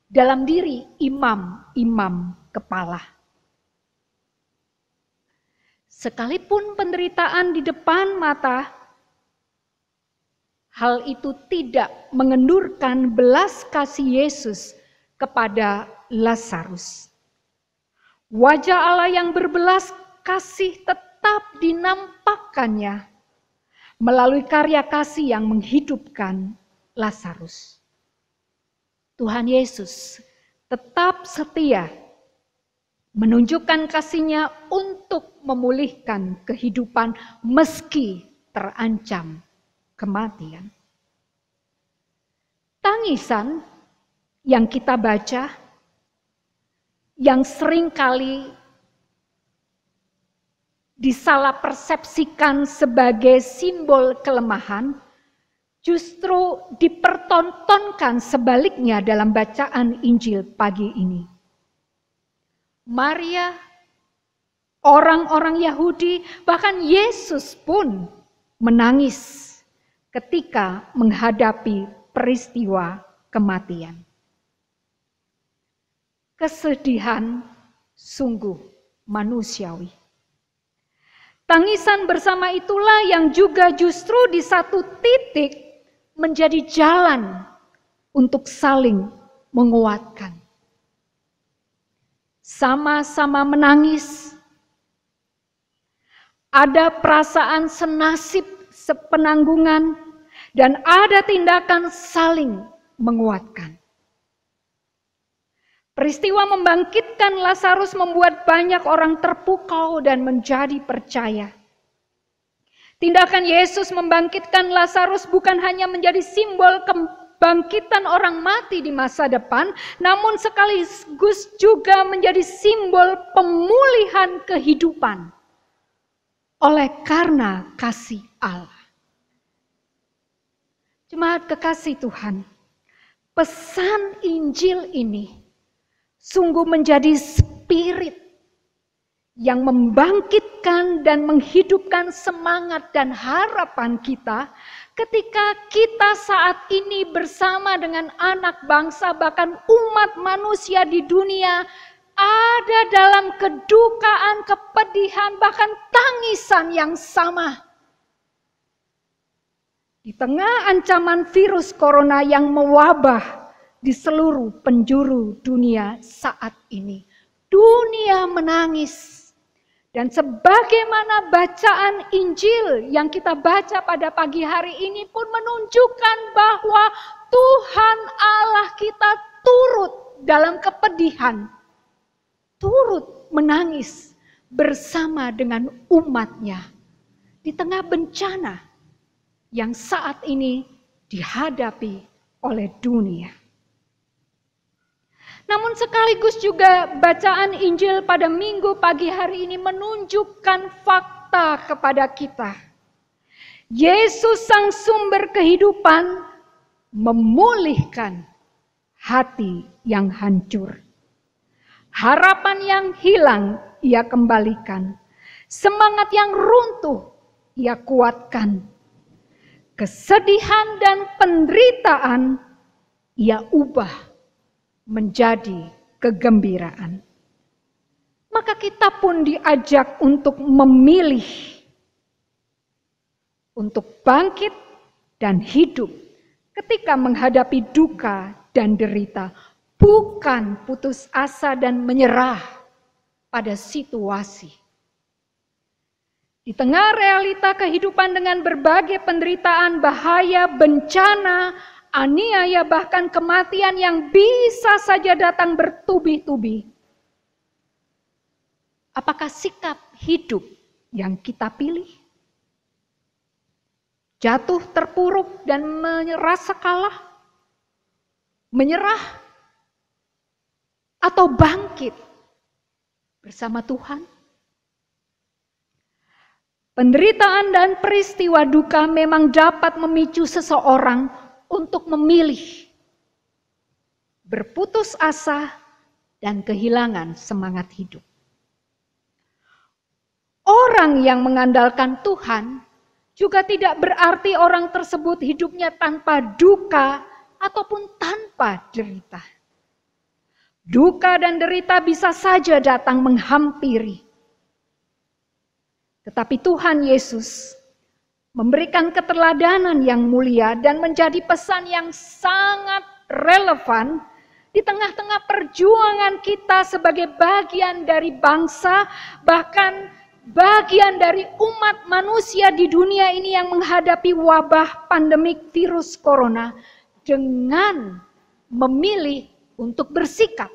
dalam diri imam-imam kepala. Sekalipun penderitaan di depan mata, hal itu tidak mengendurkan belas kasih Yesus kepada Lazarus. Wajah Allah yang berbelas kasih tetap dinampakkannya melalui karya kasih yang menghidupkan Lazarus. Tuhan Yesus tetap setia menunjukkan kasih-Nya untuk memulihkan kehidupan meski terancam kematian. Tangisan yang kita baca, yang seringkali disalahpersepsikan sebagai simbol kelemahan, justru dipertontonkan sebaliknya dalam bacaan Injil pagi ini. Maria, orang-orang Yahudi, bahkan Yesus pun menangis ketika menghadapi peristiwa kematian. Kesedihan sungguh manusiawi. Tangisan bersama itulah yang juga justru di satu titik menjadi jalan untuk saling menguatkan. Sama-sama menangis. Ada perasaan senasib, sepenanggungan, dan ada tindakan saling menguatkan. Peristiwa membangkitkan Lazarus membuat banyak orang terpukau dan menjadi percaya. Tindakan Yesus membangkitkan Lazarus bukan hanya menjadi simbol kebangkitan orang mati di masa depan, namun sekaligus juga menjadi simbol pemulihan kehidupan oleh karena kasih Allah. Jemaat kekasih Tuhan, pesan Injil ini sungguh menjadi spirit yang membangkitkan dan menghidupkan semangat dan harapan kita ketika kita saat ini bersama dengan anak bangsa bahkan umat manusia di dunia ada dalam kedukaan, kepedihan, bahkan tangisan yang sama. Di tengah ancaman virus corona yang mewabah di seluruh penjuru dunia saat ini, dunia menangis. Dan sebagaimana bacaan Injil yang kita baca pada pagi hari ini pun menunjukkan bahwa Tuhan Allah kita turut dalam kepedihan, turut menangis bersama dengan umatnya di tengah bencana yang saat ini dihadapi oleh dunia. Namun sekaligus juga bacaan Injil pada minggu pagi hari ini menunjukkan fakta kepada kita. Yesus sang sumber kehidupan memulihkan hati yang hancur. Harapan yang hilang ia kembalikan. Semangat yang runtuh ia kuatkan. Kesedihan dan penderitaan ia ubah menjadi kegembiraan. Maka kita pun diajak untuk memilih, untuk bangkit dan hidup ketika menghadapi duka dan derita, bukan putus asa dan menyerah pada situasi. Di tengah realita kehidupan dengan berbagai penderitaan, bahaya, bencana, aniaya, bahkan kematian yang bisa saja datang bertubi-tubi. Apakah sikap hidup yang kita pilih? Jatuh terpuruk dan merasa kalah? Menyerah? Atau bangkit bersama Tuhan? Penderitaan dan peristiwa duka memang dapat memicu seseorang untuk memilih berputus asa dan kehilangan semangat hidup. Orang yang mengandalkan Tuhan juga tidak berarti orang tersebut hidupnya tanpa duka ataupun tanpa derita. Duka dan derita bisa saja datang menghampiri. Tetapi Tuhan Yesus memberikan keteladanan yang mulia dan menjadi pesan yang sangat relevan di tengah-tengah perjuangan kita sebagai bagian dari bangsa, bahkan bagian dari umat manusia di dunia ini yang menghadapi wabah pandemik virus corona dengan memilih untuk bersikap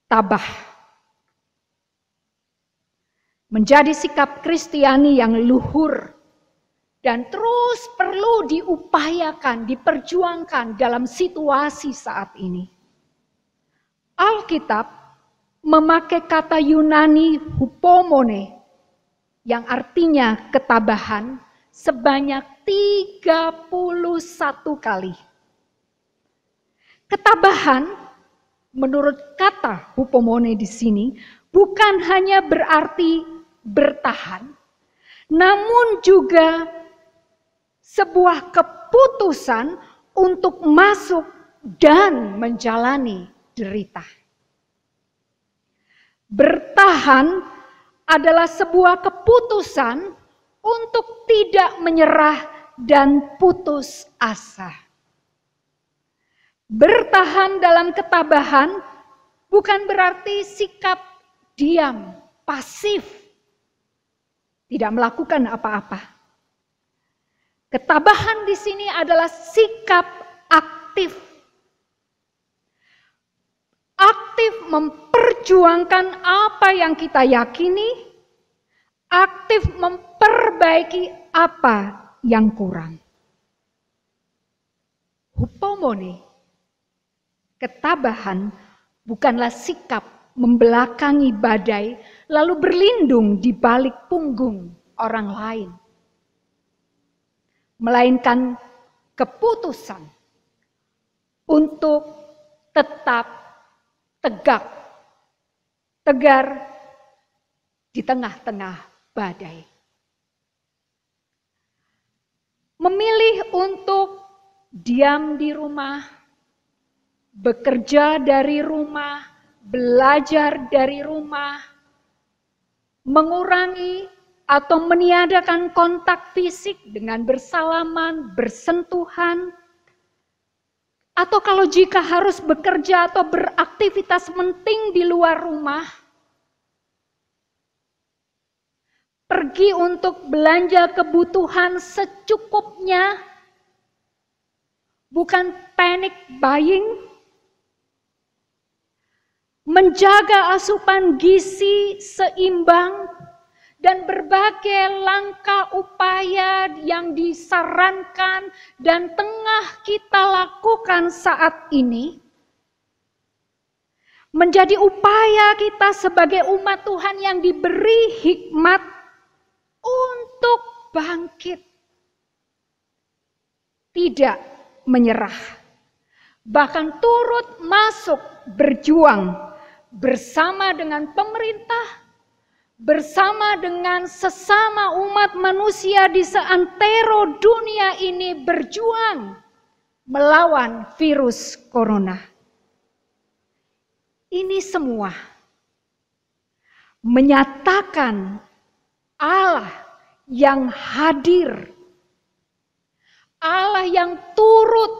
tabah. Menjadi sikap Kristiani yang luhur dan terus perlu diupayakan, diperjuangkan dalam situasi saat ini. Alkitab memakai kata Yunani hupomone yang artinya ketabahan sebanyak 31 kali. Ketabahan menurut kata hupomone di sini bukan hanya berarti bertahan, namun juga sebuah keputusan untuk masuk dan menjalani derita. Bertahan adalah sebuah keputusan untuk tidak menyerah dan putus asa. Bertahan dalam ketabahan bukan berarti sikap diam, pasif, tidak melakukan apa-apa. Ketabahan di sini adalah sikap aktif. Aktif memperjuangkan apa yang kita yakini, aktif memperbaiki apa yang kurang. Hupomone, ketabahan bukanlah sikap membelakangi badai lalu berlindung di balik punggung orang lain. Melainkan keputusan untuk tetap tegak, tegar di tengah-tengah badai. Memilih untuk diam di rumah, bekerja dari rumah, belajar dari rumah, mengurangi atau meniadakan kontak fisik dengan bersalaman, bersentuhan, atau kalau jika harus bekerja atau beraktivitas penting di luar rumah, pergi untuk belanja kebutuhan secukupnya, bukan panic buying, menjaga asupan gizi seimbang, dan berbagai langkah upaya yang disarankan dan tengah kita lakukan saat ini, menjadi upaya kita sebagai umat Tuhan yang diberi hikmat untuk bangkit, tidak menyerah, bahkan turut masuk berjuang bersama dengan pemerintah, bersama dengan sesama umat manusia di seantero dunia ini berjuang melawan virus corona. Ini semua menyatakan Allah yang hadir, Allah yang turut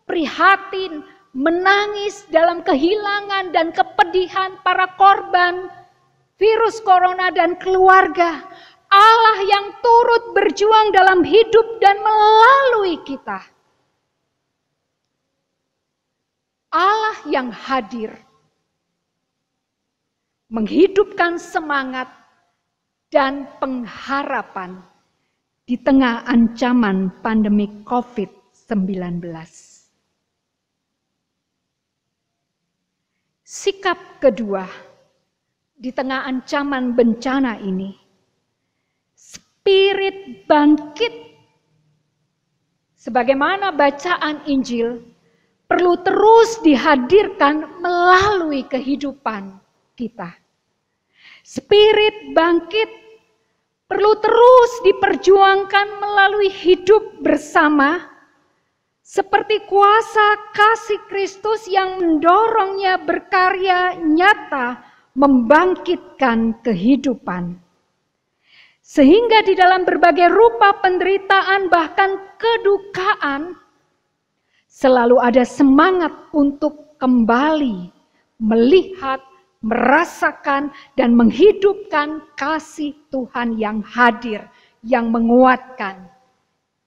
prihatin, menangis dalam kehilangan dan kepedihan para korban virus corona dan keluarga. Allah yang turut berjuang dalam hidup dan melalui kita. Allah yang hadir, menghidupkan semangat dan pengharapan di tengah ancaman pandemi COVID-19. Sikap kedua, di tengah ancaman bencana ini, spirit bangkit sebagaimana bacaan Injil perlu terus dihadirkan melalui kehidupan kita. Spirit bangkit perlu terus diperjuangkan melalui hidup bersama, seperti kuasa kasih Kristus yang mendorongnya berkarya nyata membangkitkan kehidupan. Sehingga di dalam berbagai rupa penderitaan bahkan kedukaan, selalu ada semangat untuk kembali melihat, merasakan, dan menghidupkan kasih Tuhan yang hadir, yang menguatkan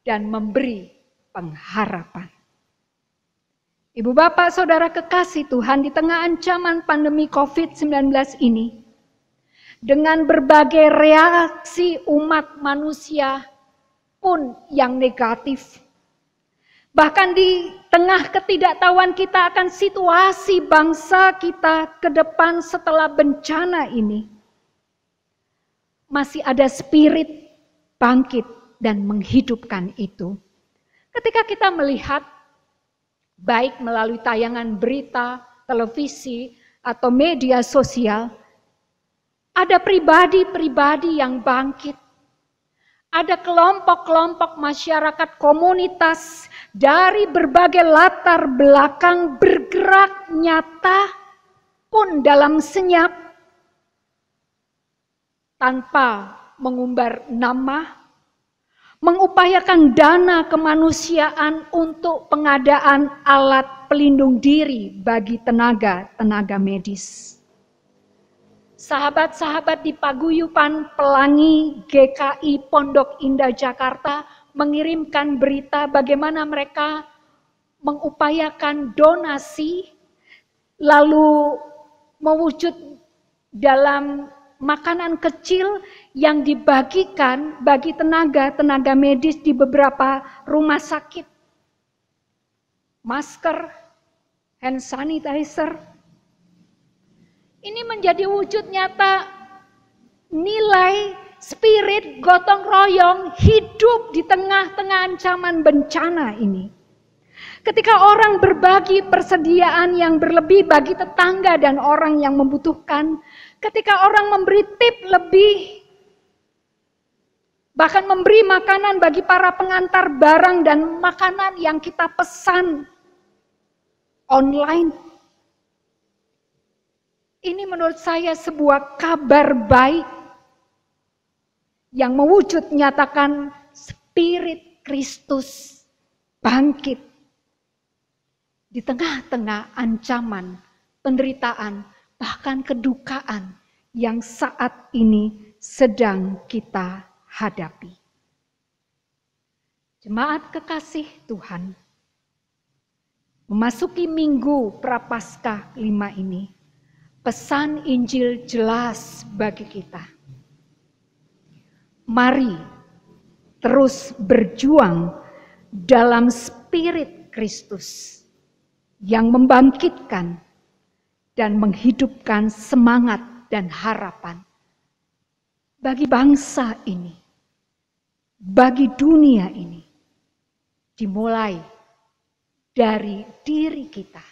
dan memberi pengharapan. Ibu bapak saudara kekasih Tuhan, di tengah ancaman pandemi COVID-19 ini, dengan berbagai reaksi umat manusia pun yang negatif, bahkan di tengah ketidaktahuan kita akan situasi bangsa kita ke depan setelah bencana ini, masih ada spirit bangkit dan menghidupkan itu. Ketika kita melihat, baik melalui tayangan berita, televisi, atau media sosial, ada pribadi-pribadi yang bangkit. Ada kelompok-kelompok masyarakat komunitas dari berbagai latar belakang bergerak nyata pun dalam senyap, tanpa mengumbar nama, mengupayakan dana kemanusiaan untuk pengadaan alat pelindung diri bagi tenaga medis. Sahabat-sahabat di Paguyuban Pelangi GKI Pondok Indah Jakarta mengirimkan berita bagaimana mereka mengupayakan donasi, lalu mewujud dalam makanan kecil yang dibagikan bagi tenaga medis di beberapa rumah sakit. Masker, hand sanitizer. Ini menjadi wujud nyata nilai spirit gotong royong hidup di tengah-tengah ancaman bencana ini. Ketika orang berbagi persediaan yang berlebih bagi tetangga dan orang yang membutuhkan, ketika orang memberi tip lebih, bahkan memberi makanan bagi para pengantar barang dan makanan yang kita pesan online. Ini menurut saya sebuah kabar baik yang mewujud nyatakan Spirit Kristus bangkit di tengah-tengah ancaman, penderitaan, bahkan kedukaan yang saat ini sedang kita hadapi. Jemaat kekasih Tuhan, memasuki Minggu Prapaskah 5 ini, pesan Injil jelas bagi kita. Mari terus berjuang dalam Spirit Kristus yang membangkitkan dan menghidupkan semangat dan harapan bagi bangsa ini, bagi dunia ini, dimulai dari diri kita,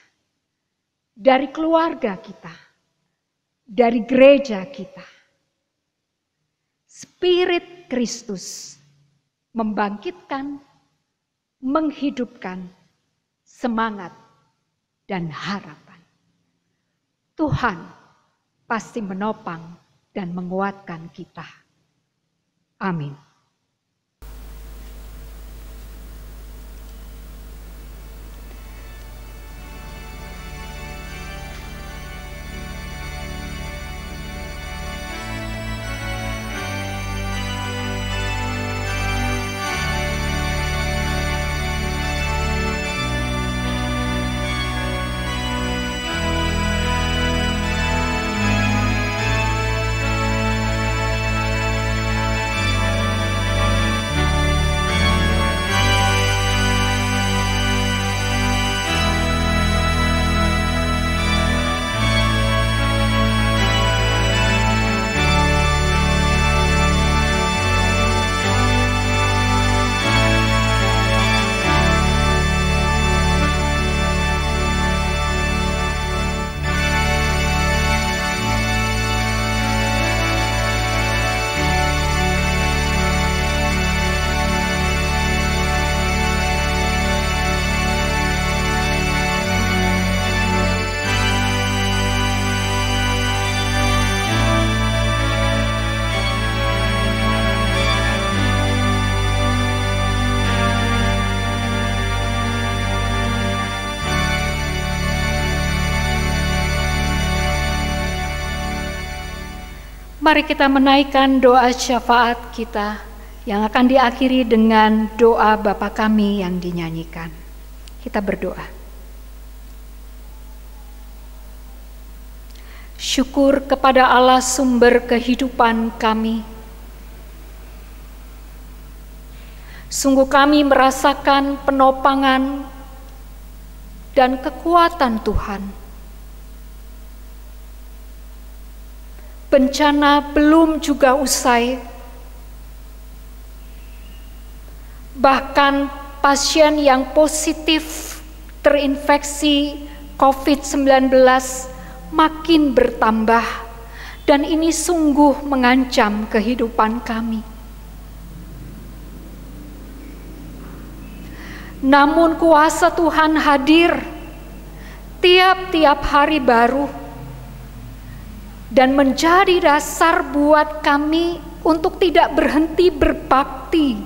dari keluarga kita, dari gereja kita. Spirit Kristus membangkitkan, menghidupkan semangat dan harapan. Tuhan pasti menopang dan menguatkan kita. Amin. Mari kita menaikkan doa syafaat kita yang akan diakhiri dengan doa Bapa Kami yang dinyanyikan. Kita berdoa. Syukur kepada Allah sumber kehidupan kami. Sungguh kami merasakan penopangan dan kekuatan Tuhan. Bencana belum juga usai. Bahkan pasien yang positif terinfeksi COVID-19 makin bertambah, dan ini sungguh mengancam kehidupan kami. Namun kuasa Tuhan hadir tiap-tiap hari baru dan menjadi dasar buat kami untuk tidak berhenti berbakti,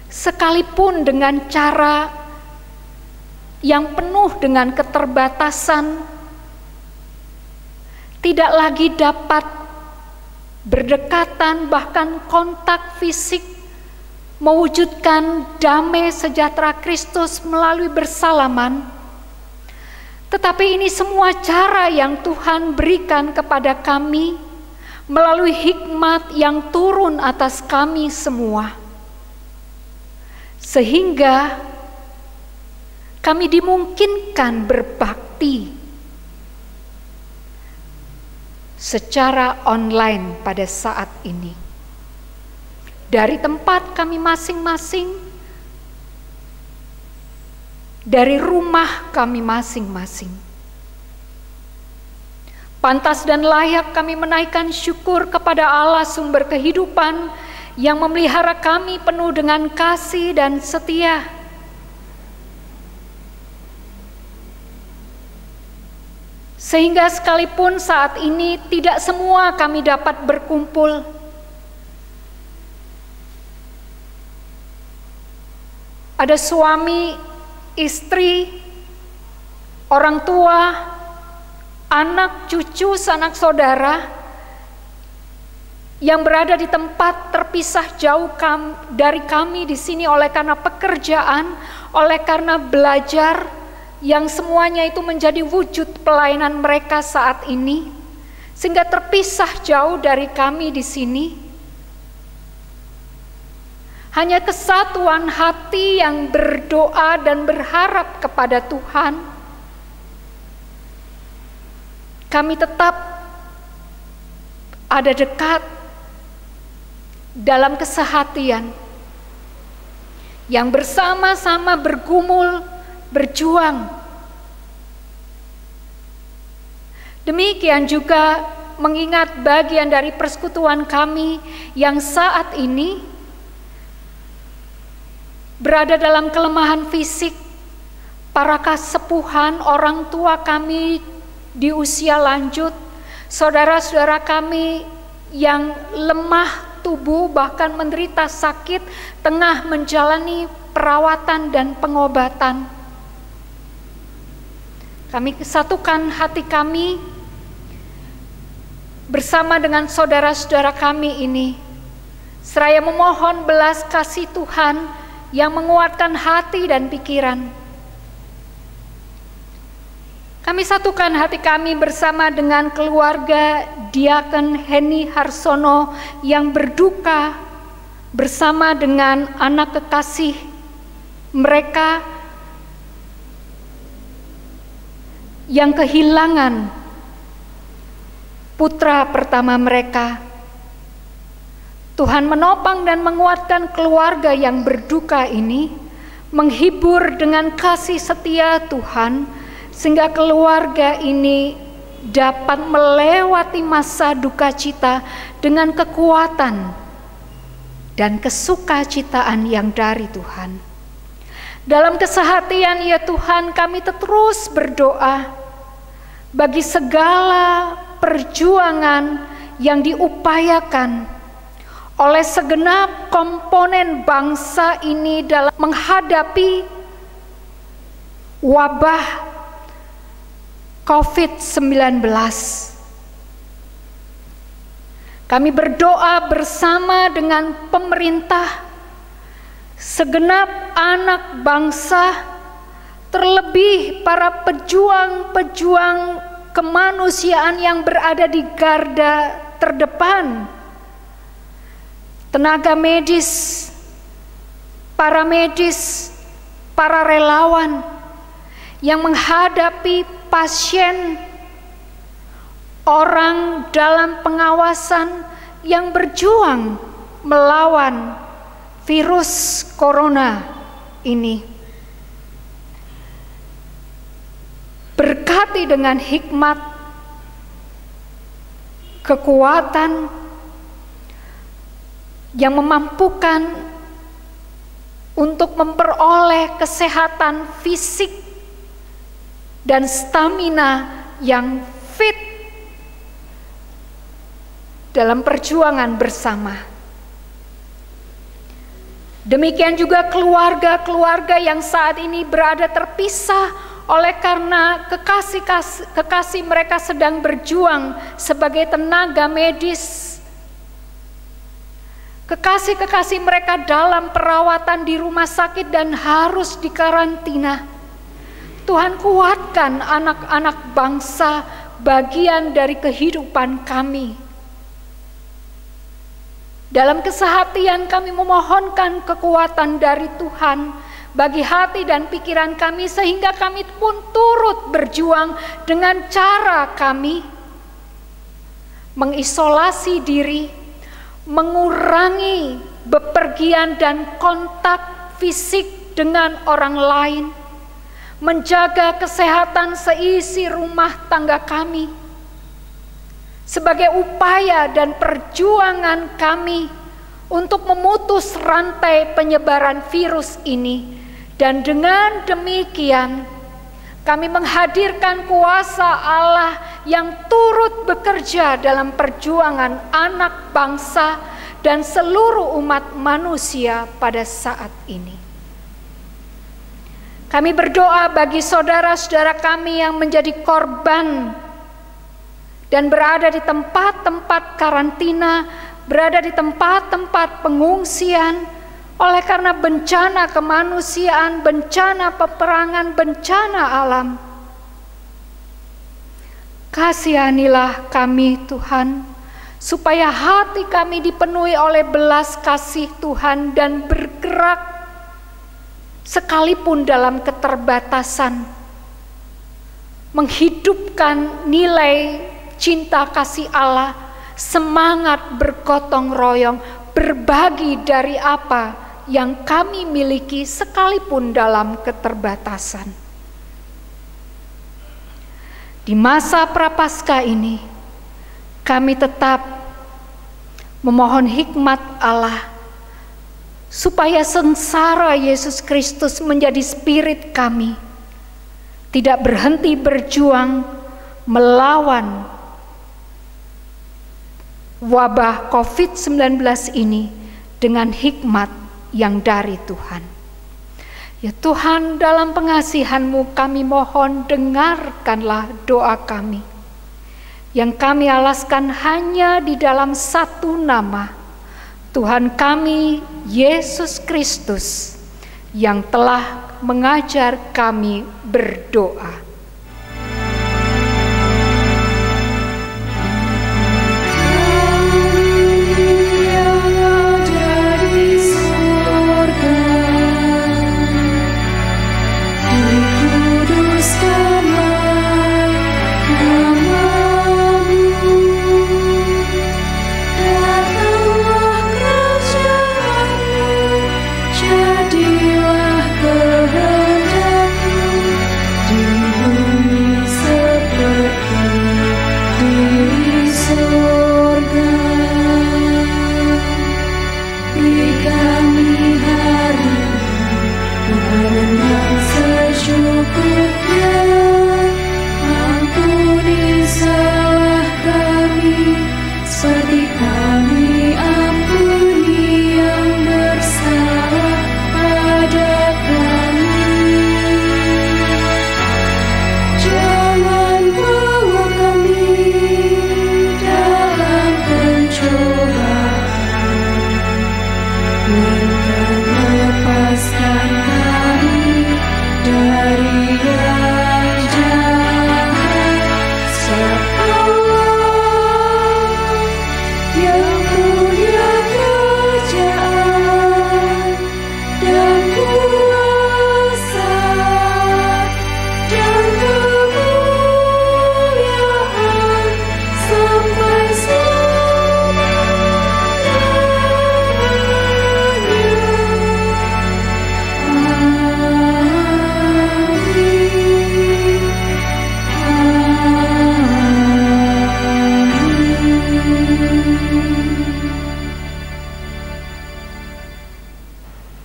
sekalipun dengan cara yang penuh dengan keterbatasan, tidak lagi dapat berdekatan, bahkan kontak fisik, mewujudkan damai sejahtera Kristus melalui bersalaman. Tetapi ini semua cara yang Tuhan berikan kepada kami melalui hikmat yang turun atas kami semua. Sehingga kami dimungkinkan berbakti secara online pada saat ini. Dari tempat kami masing-masing, dari rumah kami masing-masing. Pantas dan layak kami menaikkan syukur kepada Allah sumber kehidupan yang memelihara kami penuh dengan kasih dan setia. Sehingga sekalipun saat ini tidak semua kami dapat berkumpul, ada suami, istri, orang tua, anak, cucu, sanak saudara yang berada di tempat terpisah jauh dari kami di sini oleh karena pekerjaan, oleh karena belajar, yang semuanya itu menjadi wujud pelayanan mereka saat ini, sehingga terpisah jauh dari kami di sini. Hanya kesatuan hati yang berdoa dan berharap kepada Tuhan, kami tetap ada dekat dalam kesehatian, yang bersama-sama bergumul, berjuang. Demikian juga mengingat bagian dari persekutuan kami yang saat ini berada dalam kelemahan fisik, para kasepuhan, orang tua kami di usia lanjut, saudara-saudara kami yang lemah tubuh bahkan menderita sakit tengah menjalani perawatan dan pengobatan. Kami satukan hati kami bersama dengan saudara-saudara kami ini, seraya memohon belas kasih Tuhan yang menguatkan hati dan pikiran. Kami satukan hati kami bersama dengan keluarga Diaken Heni Harsono yang berduka bersama dengan anak kekasih mereka yang kehilangan putra pertama mereka. Tuhan menopang dan menguatkan keluarga yang berduka ini, menghibur dengan kasih setia Tuhan, sehingga keluarga ini dapat melewati masa duka cita dengan kekuatan dan kesukacitaan yang dari Tuhan. Dalam kesehatian ya Tuhan, kami terus berdoa bagi segala perjuangan yang diupayakan oleh segenap komponen bangsa ini dalam menghadapi wabah COVID-19. Kami berdoa bersama dengan pemerintah, segenap anak bangsa, terlebih para pejuang-pejuang kemanusiaan yang berada di garda terdepan, tenaga medis, para medis, para relawan yang menghadapi pasien, orang dalam pengawasan yang berjuang melawan virus corona ini. Berkati dengan hikmat, kekuatan yang memampukan untuk memperoleh kesehatan fisik dan stamina yang fit dalam perjuangan bersama. Demikian juga keluarga-keluarga yang saat ini berada terpisah oleh karena kekasih mereka sedang berjuang sebagai tenaga medis. Kekasih-kekasih mereka dalam perawatan di rumah sakit dan harus dikarantina. Tuhan, kuatkan anak-anak bangsa, bagian dari kehidupan kami. Dalam kesehatian kami memohonkan kekuatan dari Tuhan bagi hati dan pikiran kami, sehingga kami pun turut berjuang dengan cara kami mengisolasi diri, mengurangi bepergian dan kontak fisik dengan orang lain, menjaga kesehatan seisi rumah tangga kami, sebagai upaya dan perjuangan kami untuk memutus rantai penyebaran virus ini. Dan dengan demikian Kami menghadirkan kuasa Allah yang turut bekerja dalam perjuangan anak bangsa dan seluruh umat manusia pada saat ini. Kami berdoa bagi saudara-saudara kami yang menjadi korban dan berada di tempat-tempat karantina, berada di tempat-tempat pengungsian, oleh karena bencana kemanusiaan, bencana peperangan, bencana alam. Kasihanilah kami Tuhan, supaya hati kami dipenuhi oleh belas kasih Tuhan dan bergerak sekalipun dalam keterbatasan, menghidupkan nilai cinta kasih Allah, semangat bergotong royong, berbagi dari apa yang kami miliki sekalipun dalam keterbatasan. Di masa Prapaskah ini, kami tetap memohon hikmat Allah supaya sengsara Yesus Kristus menjadi spirit kami, tidak berhenti berjuang melawan wabah COVID-19 ini dengan hikmat yang dari Tuhan. Ya Tuhan, dalam pengasihan-Mu kami mohon, dengarkanlah doa kami yang kami alaskan hanya di dalam satu nama, Tuhan kami Yesus Kristus, yang telah mengajar kami berdoa.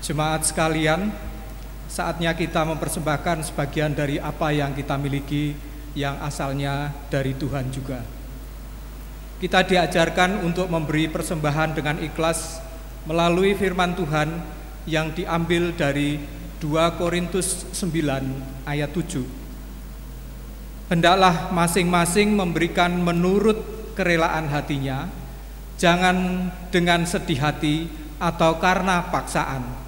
Jemaat sekalian, saatnya kita mempersembahkan sebagian dari apa yang kita miliki yang asalnya dari Tuhan juga. Kita diajarkan untuk memberi persembahan dengan ikhlas melalui firman Tuhan yang diambil dari 2 Korintus 9 ayat 7. Hendaklah masing-masing memberikan menurut kerelaan hatinya, jangan dengan sedih hati atau karena paksaan.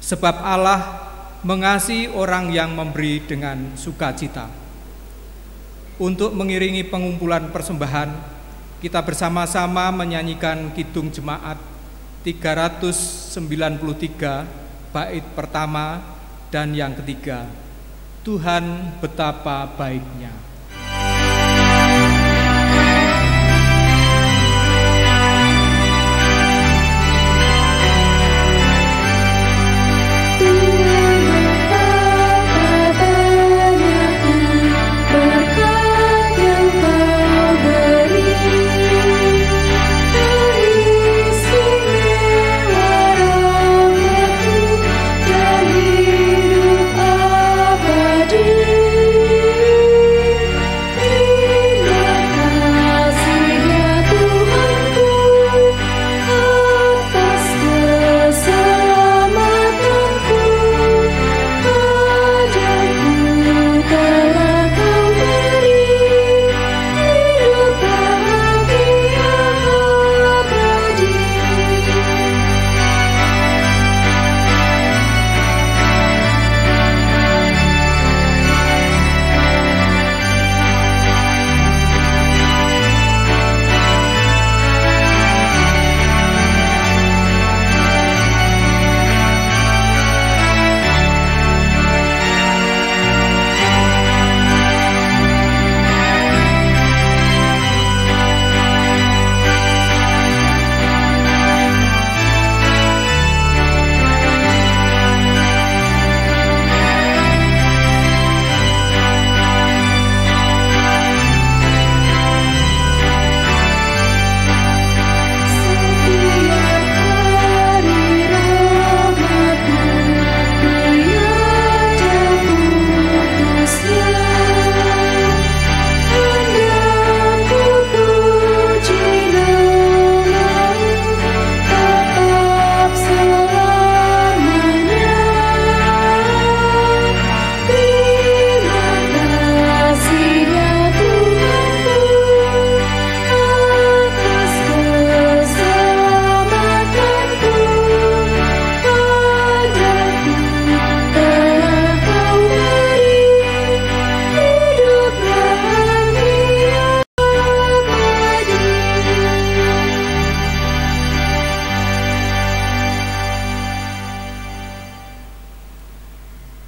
Sebab Allah mengasihi orang yang memberi dengan sukacita. Untuk mengiringi pengumpulan persembahan, kita bersama-sama menyanyikan Kidung Jemaat 393 bait pertama dan yang ketiga, Tuhan betapa baiknya. Abadi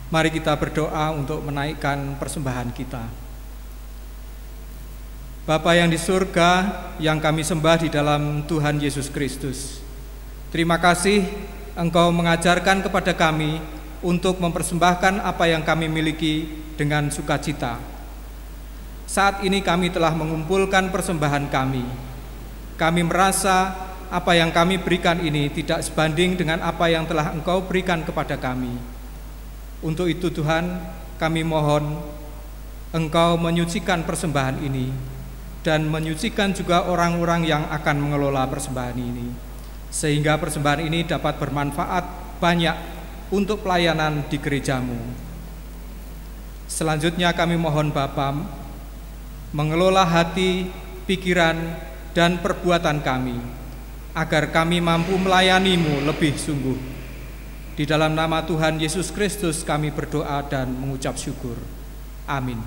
Mari kita berdoa untuk menaikkan persembahan kita. Bapa yang di surga, yang kami sembah di dalam Tuhan Yesus Kristus, terima kasih Engkau mengajarkan kepada kami untuk mempersembahkan apa yang kami miliki dengan sukacita. Saat ini kami telah mengumpulkan persembahan kami. Kami merasa apa yang kami berikan ini tidak sebanding dengan apa yang telah Engkau berikan kepada kami. Untuk itu Tuhan, kami mohon Engkau menyucikan persembahan ini dan menyucikan juga orang-orang yang akan mengelola persembahan ini, sehingga persembahan ini dapat bermanfaat banyak untuk pelayanan di gerejamu. Selanjutnya kami mohon Bapa mengelola hati, pikiran, dan perbuatan kami, agar kami mampu melayani-Mu lebih sungguh. Di dalam nama Tuhan Yesus Kristus kami berdoa dan mengucap syukur. Amin.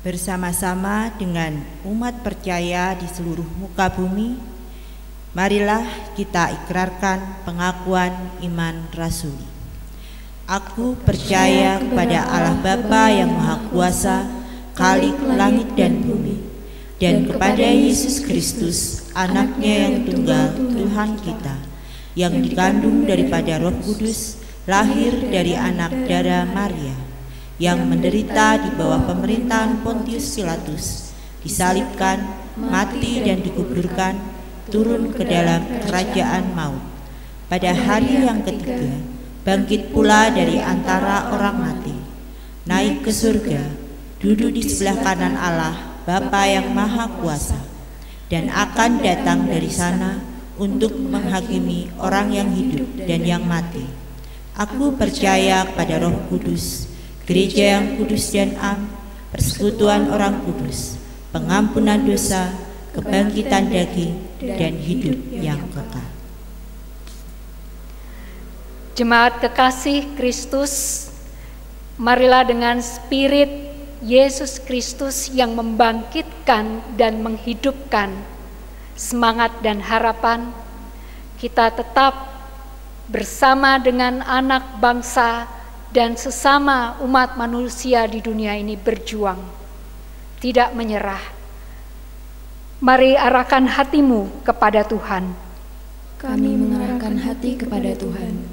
Bersama-sama dengan umat percaya di seluruh muka bumi, marilah kita ikrarkan pengakuan iman rasuli. Aku percaya kepada Allah Bapa yang Maha Kuasa, Khalik langit dan bumi, dan kepada Yesus Kristus, Anaknya yang tunggal, Tuhan kita, yang dikandung daripada Roh Kudus, lahir dari anak darah Maria, yang menderita di bawah pemerintahan Pontius Pilatus, disalibkan, mati dan dikuburkan, turun ke dalam kerajaan maut. Pada hari yang ketiga, bangkit pula dari antara orang mati, naik ke surga, duduk di sebelah kanan Allah, Bapa yang Maha Kuasa, dan akan datang dari sana untuk menghakimi orang yang hidup dan yang mati. Aku percaya kepada Roh Kudus, gereja yang kudus dan am, persekutuan orang kudus, pengampunan dosa, kebangkitan daging, dan hidup yang kekal. Jemaat kekasih Kristus, marilah dengan spirit Yesus Kristus yang membangkitkan dan menghidupkan semangat dan harapan, kita tetap bersama dengan anak bangsa dan sesama umat manusia di dunia ini berjuang, tidak menyerah. Mari arahkan hatimu kepada Tuhan. Kami mengarahkan hati kepada Tuhan.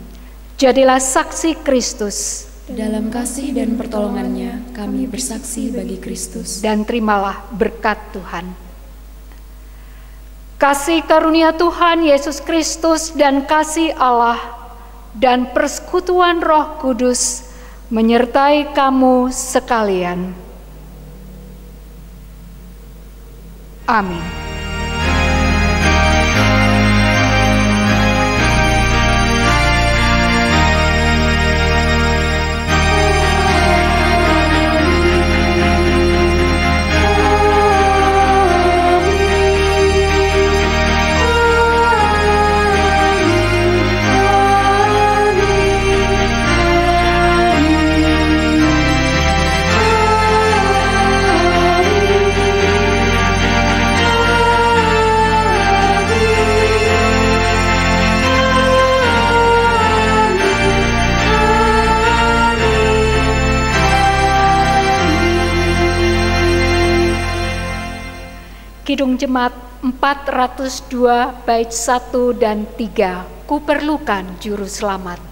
Jadilah saksi Kristus. Dalam kasih dan pertolongannya kami bersaksi bagi Kristus. Dan terimalah berkat Tuhan. Kasih karunia Tuhan Yesus Kristus dan kasih Allah dan persekutuan Roh Kudus menyertai kamu sekalian. Amin. Kidung Jemaat 402 bait 1 dan 3, Kuperlukan Juru Selamat.